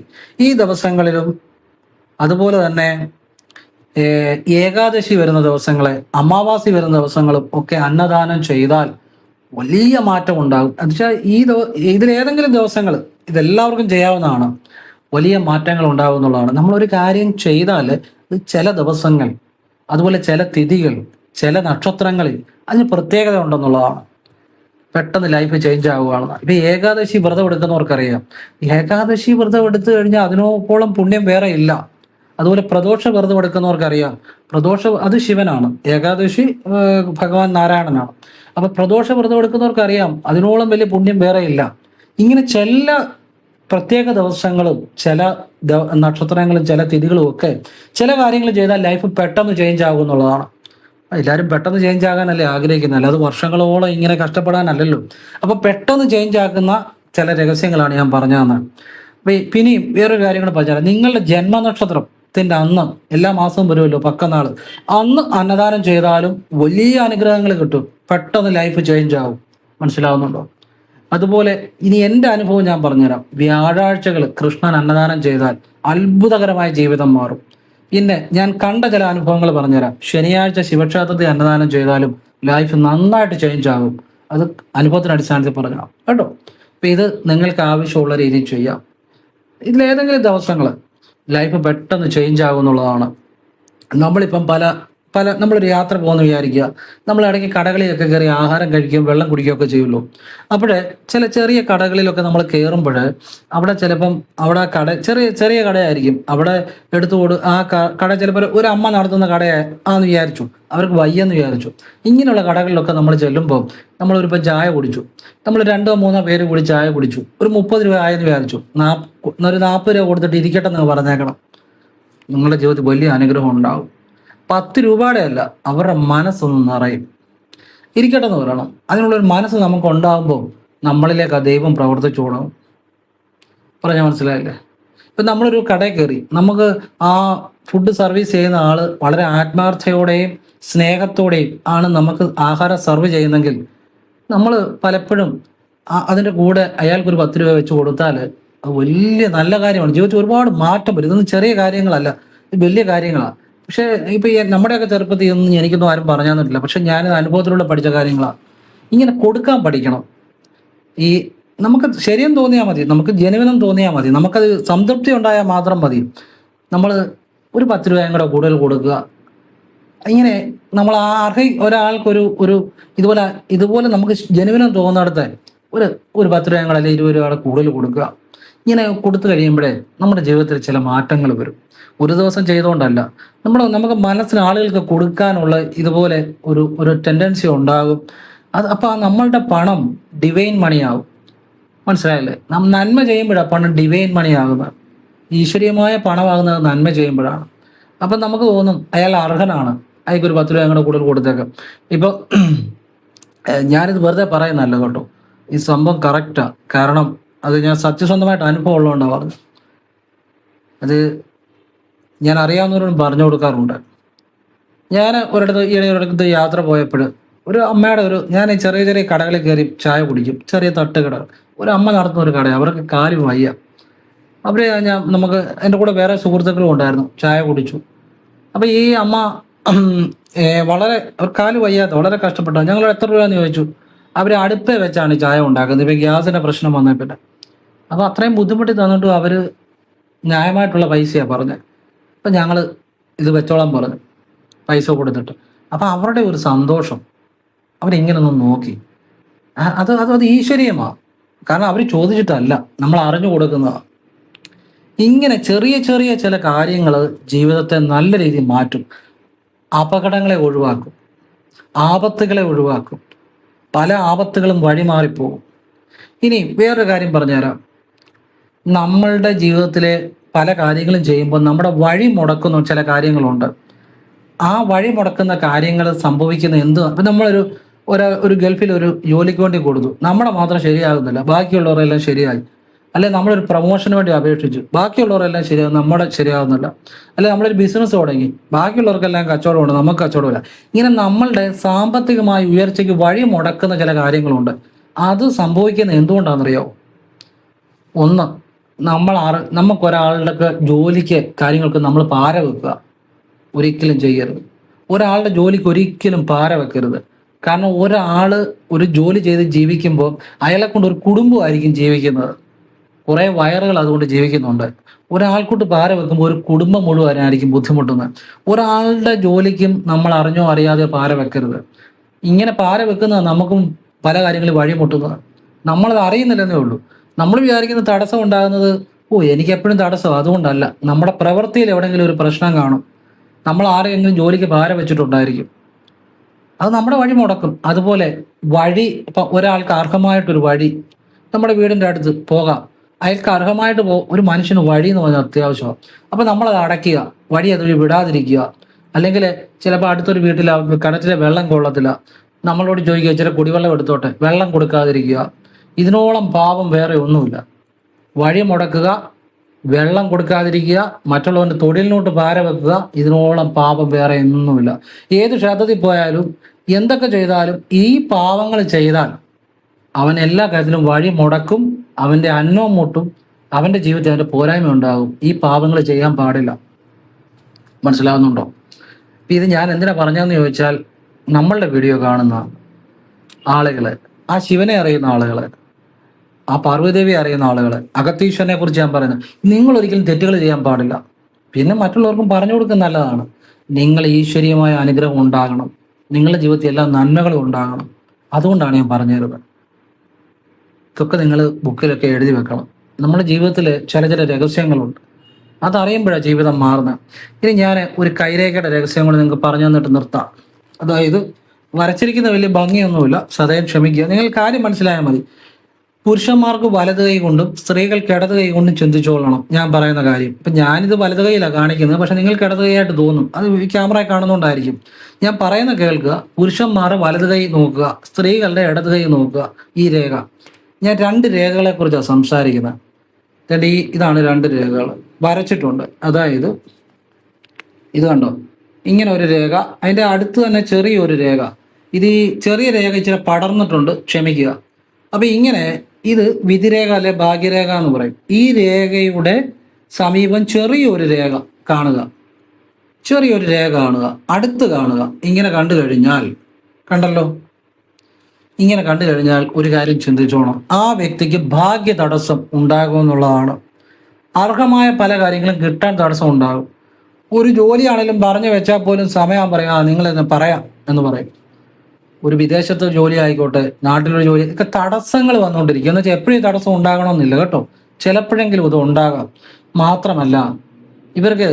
ഈ ദിവസങ്ങളിലും, അതുപോലെ തന്നെ ഏകാദശി വരുന്ന ദിവസങ്ങളെ, അമാവാസി വരുന്ന ദിവസങ്ങളും ഒക്കെ അന്നദാനം ചെയ്താൽ വലിയ മാറ്റം ഉണ്ടാകും. എന്നുവെച്ചാൽ ഇതിലേതെങ്കിലും ദിവസങ്ങൾ ഇതെല്ലാവർക്കും ചെയ്യാവുന്നതാണ്. വലിയ മാറ്റങ്ങൾ ഉണ്ടാകും എന്നുള്ളതാണ്. നമ്മളൊരു കാര്യം ചെയ്താൽ ചില ദിവസങ്ങൾ, അതുപോലെ ചില തിഥികൾ, ചില നക്ഷത്രങ്ങളിൽ അതിന് പ്രത്യേകത ഉണ്ടെന്നുള്ളതാണ്. പെട്ടെന്ന് ലൈഫ് ചേഞ്ച് ആവുകയാണ്. ഇപ്പം ഏകാദശി വ്രതം എടുക്കുന്നവർക്കറിയാം, ഏകാദശി വ്രതം എടുത്തു കഴിഞ്ഞാൽ അതിനോളം പുണ്യം വേറെ ഇല്ല. അതുപോലെ പ്രദോഷ വ്രതം എടുക്കുന്നവർക്കറിയാം, അത് ശിവനാണ്, ഏകാദശി ഭഗവാൻ നാരായണനാണ്. അപ്പൊ പ്രദോഷ വ്രതം എടുക്കുന്നവർക്കറിയാം അതിനോളം വലിയ പുണ്യം വേറെ ഇല്ല. ഇങ്ങനെ ചില പ്രത്യേക ദിവസങ്ങളും ചില നക്ഷത്രങ്ങളും ചില തിഥികളും ഒക്കെ ചില കാര്യങ്ങൾ ചെയ്താൽ ലൈഫ് പെട്ടെന്ന് ചേഞ്ച് ആകും എന്നുള്ളതാണ്. എല്ലാവരും പെട്ടെന്ന് ചേഞ്ച് ആകാനല്ലേ ആഗ്രഹിക്കുന്നത്, അല്ലാതെ വർഷങ്ങളോളം ഇങ്ങനെ കഷ്ടപ്പെടാനല്ലല്ലോ. അപ്പൊ പെട്ടെന്ന് ചേഞ്ച് ആക്കുന്ന ചില രഹസ്യങ്ങളാണ് ഞാൻ പറഞ്ഞു തന്നത്. പിന്നെയും വേറൊരു കാര്യം കൂടെ പറഞ്ഞാൽ, നിങ്ങളുടെ ജന്മനക്ഷത്രത്തിന്റെ അന്ന് എല്ലാ മാസവും വരുമല്ലോ പക്കനാള്, അന്ന് അന്നദാനം ചെയ്താലും വലിയ അനുഗ്രഹങ്ങൾ കിട്ടും, പെട്ടെന്ന് ലൈഫ് ചേഞ്ച് ആവും. മനസ്സിലാവുന്നുണ്ടോ? അതുപോലെ ഇനി എൻ്റെ അനുഭവം ഞാൻ പറഞ്ഞുതരാം. വ്യാഴാഴ്ചകൾ കൃഷ്ണൻ അന്നദാനം ചെയ്താൽ അത്ഭുതകരമായ ജീവിതം മാറും. പിന്നെ ഞാൻ കണ്ട ചില അനുഭവങ്ങൾ പറഞ്ഞുതരാം. ശനിയാഴ്ച ശിവക്ഷേത്രത്തിൽ അന്നദാനം ചെയ്താലും ലൈഫ് നന്നായിട്ട് ചേഞ്ച് ആകും. അത് അനുഭവത്തിന്റെ അടിസ്ഥാനത്തിൽ പറഞ്ഞാൽ കേട്ടോ. അപ്പം ഇത് നിങ്ങൾക്ക് ആവശ്യമുള്ള രീതിയിൽ ചെയ്യാം. ഇതിലേതെങ്കിലും ദിവസങ്ങൾ ലൈഫ് പെട്ടെന്ന് ചേഞ്ച് ആകും എന്നുള്ളതാണ്. നമ്മളിപ്പം നമ്മളൊരു യാത്ര പോകുന്ന വിചാരിക്കുക, നമ്മൾ ഇടയ്ക്ക് കടകളിലൊക്കെ കയറി ആഹാരം കഴിക്കുകയും വെള്ളം കുടിക്കുകയൊക്കെ ചെയ്യുമല്ലോ. അപ്പോഴേ ചെറിയ കടകളിലൊക്കെ നമ്മൾ കയറുമ്പോൾ അവിടെ ചിലപ്പം അവിടെ ചെറിയ കടയായിരിക്കും, അവിടെ ആ കട ചിലപ്പോൾ ഒരു അമ്മ നടത്തുന്ന കടയാന്ന് വിചാരിച്ചു, അവർക്ക് വയ്യെന്ന് വിചാരിച്ചു. ഇങ്ങനെയുള്ള കടകളിലൊക്കെ നമ്മൾ ചെല്ലുമ്പോൾ നമ്മളൊരിപ്പം ചായ കുടിച്ചു, നമ്മൾ 2-3 പേര് കൂടി ചായ കുടിച്ചു, ഒരു 30 രൂപ ആയെന്ന് വിചാരിച്ചു. ഒരു 40 രൂപ കൊടുത്തിട്ട് ഇരിക്കട്ടെ എന്ന് പറഞ്ഞേക്കണം. നിങ്ങളുടെ ജീവിതത്തിൽ വലിയ അനുഗ്രഹം ഉണ്ടാവും. 10 രൂപയുടെ അല്ല, അവരുടെ മനസ്സൊന്ന് നിറയും. ഇരിക്കട്ടെ എന്ന് പറയണം. അതിനുള്ളൊരു മനസ്സ് നമുക്ക് ഉണ്ടാകുമ്പോൾ നമ്മളിലേക്ക് ആ ദൈവം പ്രവർത്തിച്ചു തുടങ്ങും. പറഞ്ഞാൽ മനസ്സിലായില്ലേ? ഇപ്പം നമ്മളൊരു കടയിൽ കയറി, നമുക്ക് ആ ഫുഡ് സർവീസ് ചെയ്യുന്ന ആള് വളരെ ആത്മാർത്ഥയോടെയും സ്നേഹത്തോടെയും ആണ് നമുക്ക് ആഹാരം സർവ് ചെയ്യുന്നെങ്കിൽ നമ്മൾ പലപ്പോഴും അതിൻ്റെ കൂടെ അയാൾക്കൊരു 10 രൂപ വെച്ച് കൊടുത്താൽ അത് വലിയ നല്ല കാര്യമാണ്. ജീവിതത്തിൽ ഒരുപാട് മാറ്റം വരും. ഇതൊന്നും ചെറിയ കാര്യങ്ങളല്ല, ഇത് വലിയ കാര്യങ്ങളാണ്. പക്ഷേ ഇപ്പം നമ്മുടെയൊക്കെ ചെറുപ്പത്തിൽ ഒന്നും എനിക്കൊന്നും ആരും പറഞ്ഞു തന്നിട്ടില്ല. പക്ഷെ ഞാൻ അനുഭവത്തിലൂടെ പഠിച്ച കാര്യങ്ങളാണ്. ഇങ്ങനെ കൊടുക്കാൻ പഠിക്കണം. നമുക്ക് ശരിയെന്ന് തോന്നിയാൽ മതി, നമുക്ക് ജനുവിനം തോന്നിയാൽ മതി, നമുക്കത് സംതൃപ്തി ഉണ്ടായാൽ മാത്രം മതി. നമ്മൾ ഒരു 10 രൂപയും കൂടെ കൂടുതൽ കൊടുക്കുക. ഇങ്ങനെ നമ്മൾ ഒരാൾക്കൊരു ഇതുപോലെ നമുക്ക് ജനുവിനം തോന്നുന്നിടത്ത് ഒരു 10 രൂപയും കൂടെ അല്ലെങ്കിൽ 20 രൂപയുടെ കൂടുതൽ കൊടുക്കുക. ഇങ്ങനെ കൊടുത്തു കഴിയുമ്പോഴേ നമ്മുടെ ജീവിതത്തിൽ ചില മാറ്റങ്ങൾ വരും. ഒരു ദിവസം ചെയ്തുകൊണ്ടല്ല, നമുക്ക് മനസ്സിന് ആളുകൾക്ക് കൊടുക്കാനുള്ള ഇതുപോലെ ഒരു ടെൻഡൻസി ഉണ്ടാകും. അപ്പോൾ നമ്മളുടെ പണം ഡിവൈൻ മണിയാകും. മനസ്സിലായില്ലേ? നന്മ ചെയ്യുമ്പോഴാണ് പണം ഡിവൈൻ മണിയാകുന്നത്. ഈശ്വരീയമായ പണമാകുന്നത് നന്മ ചെയ്യുമ്പോഴാണ്. അപ്പം നമുക്ക് തോന്നും അയാൾ അർഹനാണ്, അയാൾക്കൊരു 10 രൂപ കൂടെ കൂടുതൽ കൊടുത്തേക്കാം. ഇപ്പോൾ ഞാനിത് വെറുതെ പറയുന്നല്ല കേട്ടോ, ഈ സംഭവം കറക്റ്റാണ്. കാരണം അത് ഞാൻ സത്യസന്ധമായിട്ട് അനുഭവം ഉള്ളതുകൊണ്ടാണ് പറഞ്ഞത്. അത് ഞാൻ അറിയാവുന്നവരോടും പറഞ്ഞു കൊടുക്കാറുണ്ട്. ഞാൻ ഒരിടത്ത് യാത്ര പോയപ്പോൾ ഒരു അമ്മയുടെ ഞാൻ ഈ ചെറിയ ചെറിയ കടകളിൽ കയറി ചായ കുടിക്കും, ചെറിയ തട്ടുകട. ഒരു അമ്മ നടത്തുന്ന ഒരു കട, അവർക്ക് കാല് വയ്യ. അവിടെ നമുക്ക് എൻ്റെ കൂടെ വേറെ സുഹൃത്തുക്കളും ഉണ്ടായിരുന്നു, ചായ കുടിച്ചു. അപ്പൊ ഈ അമ്മ വളരെ ഒരു കാല് വയ്യാത്ത വളരെ കഷ്ടപ്പെട്ട. ഞങ്ങൾ എത്ര രൂപയെന്ന് ചോദിച്ചു. അവർ അടുപ്പേ വെച്ചാണ് ഈ ചായ ഉണ്ടാക്കുന്നത്. ഇപ്പൊ ഗ്യാസിന്റെ പ്രശ്നം വന്നേ പിന്നെ. അപ്പൊ അത്രയും ബുദ്ധിമുട്ടി തന്നിട്ടും അവര് ന്യായമായിട്ടുള്ള പൈസയാണ് പറഞ്ഞത്. അപ്പൊ ഞങ്ങൾ ഇത് വെച്ചോളാൻ പറഞ്ഞു, പൈസ കൊടുത്തിട്ട്. അപ്പൊ അവരുടെ ഒരു സന്തോഷം അവരിങ്ങനെ ഒന്ന് നോക്കി. അത് ഈശ്വരീയമാണ്. കാരണം അവർ ചോദിച്ചിട്ടല്ല, നമ്മൾ അറിഞ്ഞു കൊടുക്കുന്നതാണ്. ഇങ്ങനെ ചെറിയ ചെറിയ ചില കാര്യങ്ങൾ ജീവിതത്തെ നല്ല രീതിയിൽ മാറ്റും. അപകടങ്ങളെ ഒഴിവാക്കും, ആപത്തുകളെ ഒഴിവാക്കും. പല ആപത്തുകളും വഴിമാറിപ്പോകും. ഇനി വേറൊരു കാര്യം പറഞ്ഞുതരാം. നമ്മളുടെ ജീവിതത്തിലെ പല കാര്യങ്ങളും ചെയ്യുമ്പോൾ നമ്മുടെ വഴി മുടക്കുന്ന ചില കാര്യങ്ങളുണ്ട്. ആ വഴി മുടക്കുന്ന കാര്യങ്ങൾ സംഭവിക്കുന്ന അപ്പം ഒരു ഗൾഫിൽ ഒരു ജോലിക്ക് വേണ്ടി കൊടുത്തു, നമ്മുടെ മാത്രം ശരിയാകുന്നില്ല, ബാക്കിയുള്ളവരെല്ലാം ശരിയായി. അല്ലെ നമ്മളൊരു പ്രൊമോഷന് വേണ്ടി അപേക്ഷിച്ചു, ബാക്കിയുള്ളവരെല്ലാം ശരിയാകും, നമ്മുടെ ശരിയാകുന്നില്ല. അല്ലെ നമ്മളൊരു ബിസിനസ് തുടങ്ങി, ബാക്കിയുള്ളവർക്കെല്ലാം കച്ചവടമുണ്ട്, നമുക്ക് കച്ചവടമില്ല. ഇങ്ങനെ നമ്മളുടെ സാമ്പത്തികമായ ഉയർച്ചയ്ക്ക് വഴി മുടക്കുന്ന ചില കാര്യങ്ങളുണ്ട്. അത് സംഭവിക്കുന്നത് എന്തുകൊണ്ടാണെന്നറിയാമോ? ഒന്ന്, നമുക്കൊരാളുടെ ജോലിക്ക് കാര്യങ്ങൾക്ക് നമ്മൾ പാര വെക്കുക ഒരിക്കലും ചെയ്യരുത്. ഒരാളുടെ ജോലിക്ക് ഒരിക്കലും പാര വെക്കരുത്. കാരണം ഒരു ജോലി ചെയ്ത് ജീവിക്കുമ്പോൾ അയാളെ കൊണ്ട് ഒരു കുടുംബമായിരിക്കും ജീവിക്കുന്നത്. കുറേ വയറുകൾ അതുകൊണ്ട് ജീവിക്കുന്നുണ്ട്. ഒരാൾക്കൂട്ട് പാര വെക്കുമ്പോൾ ഒരു കുടുംബം മുഴുവനായിരിക്കും ബുദ്ധിമുട്ടുന്നത്. ഒരാളുടെ ജോലിക്കും നമ്മൾ അറിഞ്ഞോ അറിയാതെ പാര വെക്കരുത്. ഇങ്ങനെ പാര വെക്കുന്നത് നമുക്കും പല കാര്യങ്ങളിൽ വഴിമുട്ടുന്നത് നമ്മളത് അറിയുന്നില്ലെന്നേ ഉള്ളൂ. നമ്മൾ വിചാരിക്കുന്ന തടസ്സം ഉണ്ടാകുന്നത് എനിക്ക് എപ്പോഴും തടസ്സം, അതുകൊണ്ടല്ല. നമ്മുടെ പ്രവൃത്തിയിൽ എവിടെയെങ്കിലും ഒരു പ്രശ്നം കാണും. നമ്മൾ ആരെങ്കിലും ജോലിക്ക് ഭാര വെച്ചിട്ടുണ്ടായിരിക്കും, അത് നമ്മുടെ വഴി മുടക്കും. അതുപോലെ ഇപ്പം ഒരാൾക്ക് അർഹമായിട്ടൊരു വഴി നമ്മുടെ വീടിൻ്റെ അടുത്ത് പോകാം, അയാൾക്ക് അർഹമായിട്ട് ഒരു മനുഷ്യന് വഴി എന്ന് പറഞ്ഞാൽ അത്യാവശ്യമാണ്. അപ്പം നമ്മളത് അടയ്ക്കുക, വഴി അതുവഴി വിടാതിരിക്കുക. അല്ലെങ്കിൽ ചിലപ്പോൾ അടുത്തൊരു വീട്ടിൽ കിണറ്റിലെ വെള്ളം കൊള്ളത്തില്ല, നമ്മളോട് ചോദിക്കുക ചില കുടിവെള്ളം എടുത്തോട്ടെ, വെള്ളം കൊടുക്കാതിരിക്കുക. ഇതിനോളം പാപം വേറെ ഒന്നുമില്ല. വഴി മുടക്കുക, വെള്ളം കൊടുക്കാതിരിക്കുക, മറ്റുള്ളവൻ്റെ തൊഴിലിനോട്ട് ഭാര വെക്കുക, ഇതിനോളം പാപം വേറെ ഒന്നുമില്ല. ഏത് ക്ഷേത്രത്തിൽ പോയാലും എന്തൊക്കെ ചെയ്താലും ഈ പാവങ്ങൾ ചെയ്താൽ അവൻ എല്ലാ കാര്യത്തിലും വഴി മുടക്കും, അവൻ്റെ അന്നവും മുട്ടും, അവൻ്റെ ജീവിതത്തിൽ അവൻ്റെ പോരായ്മ ഉണ്ടാകും. ഈ പാപങ്ങൾ ചെയ്യാൻ പാടില്ല. മനസ്സിലാവുന്നുണ്ടോ? ഇത് ഞാൻ എന്തിനാ പറഞ്ഞതെന്ന് ചോദിച്ചാൽ, നമ്മളുടെ വീഡിയോ കാണുന്ന ആളുകൾ, ആ ശിവനെ അറിയുന്ന ആളുകൾ, ആ പാർവ്വതീദേവി അറിയുന്ന ആളുകൾ, അഗത്തീശ്വരനെ കുറിച്ച് ഞാൻ പറയുന്നത്, നിങ്ങൾ ഒരിക്കലും തെറ്റുകൾ ചെയ്യാൻ പാടില്ല. പിന്നെ മറ്റുള്ളവർക്കും പറഞ്ഞു കൊടുക്കുന്ന നല്ലതാണ്. നിങ്ങൾ ഈശ്വരീയമായ അനുഗ്രഹം ഉണ്ടാകണം, നിങ്ങളുടെ ജീവിതത്തിൽ എല്ലാ നന്മകളും ഉണ്ടാകണം. അതുകൊണ്ടാണ് ഞാൻ പറഞ്ഞു തരുന്നത്. ഇതൊക്കെ നിങ്ങൾ ബുക്കിലൊക്കെ എഴുതി വെക്കണം. നമ്മുടെ ജീവിതത്തിൽ ചില രഹസ്യങ്ങളുണ്ട്, അതറിയുമ്പോഴാണ് ജീവിതം മാറുന്നത്. ഇനി ഞാൻ ഒരു കൈരേഖയുടെ രഹസ്യം കൂടെ നിങ്ങൾക്ക് പറഞ്ഞു തന്നിട്ട് നിർത്താം. അതായത് വരച്ചിരിക്കുന്ന വലിയ ഭംഗിയൊന്നുമില്ല, സദയം ക്ഷമിക്കുക. നിങ്ങൾ കാര്യം മനസ്സിലായാൽ മതി. പുരുഷന്മാർക്ക് വലത് കൈ കൊണ്ടും സ്ത്രീകൾക്ക് ഇടത് കൈ കൊണ്ടും ചിന്തിച്ചോളണം ഞാൻ പറയുന്ന കാര്യം. ഇപ്പം ഞാനിത് വലത് കൈയിലാണ് കാണിക്കുന്നത്, പക്ഷെ നിങ്ങൾക്ക് ഇടത് കൈയായിട്ട് തോന്നും. അത് ഈ ക്യാമറയിൽ കാണുന്നതുകൊണ്ടായിരിക്കും. ഞാൻ പറയുന്ന കേൾക്കുക. പുരുഷന്മാർ വലത് കൈ നോക്കുക, സ്ത്രീകളുടെ ഇടത് കൈ നോക്കുക. ഈ രേഖ, ഞാൻ 2 രേഖകളെ കുറിച്ചാണ് സംസാരിക്കുന്നത്. ഇതാണ് 2 രേഖകൾ വരച്ചിട്ടുണ്ട്. അതായത് ഇത് കണ്ടോ, ഇങ്ങനെ ഒരു രേഖ, അതിൻ്റെ അടുത്ത് തന്നെ ചെറിയൊരു രേഖ. ഇത് ഈ ചെറിയ രേഖ ഇച്ചിരി പടർന്നിട്ടുണ്ട്, ക്ഷമിക്കുക. അപ്പം ഇങ്ങനെ ഇത് വിധിരേഖ അല്ലെ ഭാഗ്യരേഖ എന്ന് പറയും. ഈ രേഖയുടെ സമീപം ചെറിയൊരു രേഖ കാണുക, ചെറിയൊരു രേഖ കാണുക, അടുത്ത് കാണുക. ഇങ്ങനെ കണ്ടു കഴിഞ്ഞാൽ, കണ്ടല്ലോ, ഇങ്ങനെ കണ്ടു കഴിഞ്ഞാൽ ഒരു കാര്യം ചിന്തിച്ചോണം, ആ വ്യക്തിക്ക് ഭാഗ്യ തടസ്സം ഉണ്ടാകുമെന്നുള്ളതാണ്. അർഹമായ പല കാര്യങ്ങളും കിട്ടാൻ തടസ്സം ഉണ്ടാകും. ഒരു ജോലിയാണെങ്കിലും പറഞ്ഞു വെച്ചാൽ പോലും സമയം പറയാം, നിങ്ങളെന്ന് പറയാം എന്ന് പറയും. ഒരു വിദേശത്തെ ജോലി ആയിക്കോട്ടെ, നാട്ടിലൊരു ജോലി, ഒക്കെ തടസ്സങ്ങൾ വന്നുകൊണ്ടിരിക്കും. എന്ന് വെച്ചാൽ എപ്പോഴും തടസ്സം ഉണ്ടാകണമെന്നില്ല കേട്ടോ, ചിലപ്പോഴെങ്കിലും ഇത് ഉണ്ടാകാം. മാത്രമല്ല ഇവർക്ക്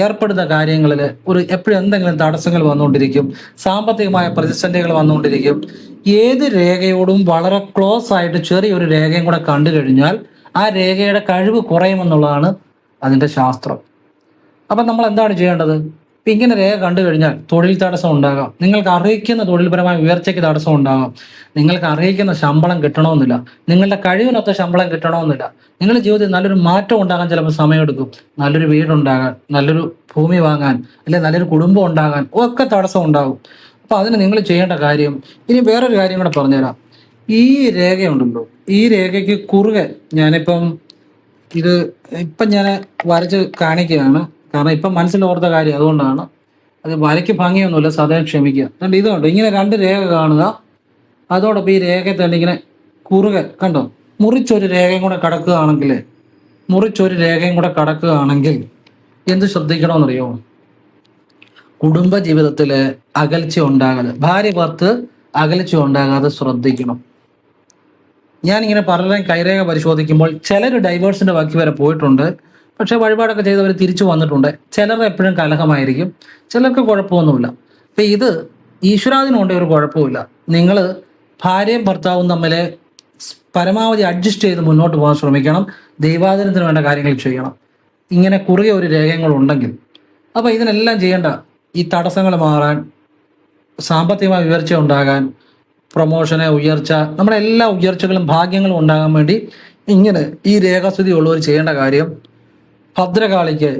ഏർപ്പെടുന്ന കാര്യങ്ങളിൽ എപ്പോഴും എന്തെങ്കിലും തടസ്സങ്ങൾ വന്നുകൊണ്ടിരിക്കും, സാമ്പത്തികമായ പ്രതിസന്ധികൾ വന്നുകൊണ്ടിരിക്കും. ഏത് രേഖയോടും വളരെ ക്ലോസ് ആയിട്ട് ചെറിയൊരു രേഖയും കൂടെ കണ്ടു കഴിഞ്ഞാൽ ആ രേഖയുടെ കഴിവ് കുറയുമെന്നുള്ളതാണ് അതിൻ്റെ ശാസ്ത്രം. അപ്പം നമ്മൾ എന്താണ് ചെയ്യേണ്ടത്? ഇപ്പം ഇങ്ങനെ രേഖ കണ്ടു കഴിഞ്ഞാൽ തൊഴിൽ തടസ്സം ഉണ്ടാകാം, നിങ്ങൾക്ക് അർഹിക്കുന്ന തൊഴിൽപരമായ ഉയർച്ചയ്ക്ക് തടസ്സം ഉണ്ടാകാം, നിങ്ങൾക്ക് അർഹിക്കുന്ന ശമ്പളം കിട്ടണമെന്നില്ല, നിങ്ങളുടെ കഴിവിനൊത്ത ശമ്പളം കിട്ടണമെന്നില്ല, നിങ്ങളുടെ ജീവിതത്തിൽ നല്ലൊരു മാറ്റം ഉണ്ടാകാൻ ചിലപ്പോൾ സമയമെടുക്കും. നല്ലൊരു വീടുണ്ടാകാൻ, നല്ലൊരു ഭൂമി വാങ്ങാൻ, അല്ലെങ്കിൽ നല്ലൊരു കുടുംബം ഉണ്ടാകാൻ ഒക്കെ തടസ്സം ഉണ്ടാകും. അപ്പം അതിന് നിങ്ങൾ ചെയ്യേണ്ട കാര്യം, ഇനി വേറൊരു കാര്യം കൂടെ പറഞ്ഞുതരാം. ഈ രേഖയുണ്ടല്ലോ, ഈ രേഖയ്ക്ക് കുറുകെ ഞാനിപ്പം ഇത് ഇപ്പം ഞാൻ വരച്ച് കാണിക്കുകയാണ്. കാരണം ഇപ്പം മനസ്സിലോർത്ത കാര്യം അതുകൊണ്ടാണ്. അത് വരയ്ക്ക് ഭംഗിയൊന്നുമില്ല, സദയം ക്ഷമിക്കുക. അതുകൊണ്ട് ഇതുകൊണ്ട് ഇങ്ങനെ രണ്ട് രേഖ കാണുക. അതോടൊപ്പം ഈ രേഖയിൽ തന്നെ ഇങ്ങനെ കുറുകെ കണ്ടോ, മുറിച്ചൊരു രേഖയും കൂടെ കടക്കുകയാണെങ്കിൽ എന്ത് ശ്രദ്ധിക്കണമെന്നറിയോ? കുടുംബ ജീവിതത്തിൽ അകൽച്ച ഉണ്ടാകാതെ, ഭാര്യ ഭർത്ത് അകൽച്ച ഉണ്ടാകാതെ ശ്രദ്ധിക്കണം. ഞാനിങ്ങനെ പലരെയും കൈരേഖ പരിശോധിക്കുമ്പോൾ ചിലർ ഡൈവേഴ്സിന്റെ ബാക്കി വരെ പോയിട്ടുണ്ട്, പക്ഷെ വഴിപാടൊക്കെ ചെയ്തവർ തിരിച്ചു വന്നിട്ടുണ്ട്. ചിലർ എപ്പോഴും കലഹമായിരിക്കും, ചിലർക്ക് കുഴപ്പമൊന്നുമില്ല. അപ്പം ഇത് ഈശ്വരാധീനമുണ്ട്, ഒരു കുഴപ്പമില്ല. നിങ്ങൾ ഭാര്യയും ഭർത്താവും തമ്മിൽ പരമാവധി അഡ്ജസ്റ്റ് ചെയ്ത് മുന്നോട്ട് പോകാൻ ശ്രമിക്കണം. ദൈവാധീനത്തിന് വേണ്ട കാര്യങ്ങൾ ചെയ്യണം, ഇങ്ങനെ കുറുകെ ഒരു രേഖകളുണ്ടെങ്കിൽ. അപ്പം ഇതിനെല്ലാം ചെയ്യേണ്ട, ഈ തടസ്സങ്ങൾ മാറാൻ, സാമ്പത്തികമായ ഉയർച്ച ഉണ്ടാകാൻ, പ്രൊമോഷന്, ഉയർച്ച, നമ്മുടെ എല്ലാ ഉയർച്ചകളും ഭാഗ്യങ്ങളും ഉണ്ടാകാൻ വേണ്ടി ഇങ്ങനെ ഈ രേഖാസ്ഥിതി ഉള്ളവർ ചെയ്യേണ്ട കാര്യം, ഭദ്രകാളിക്ക്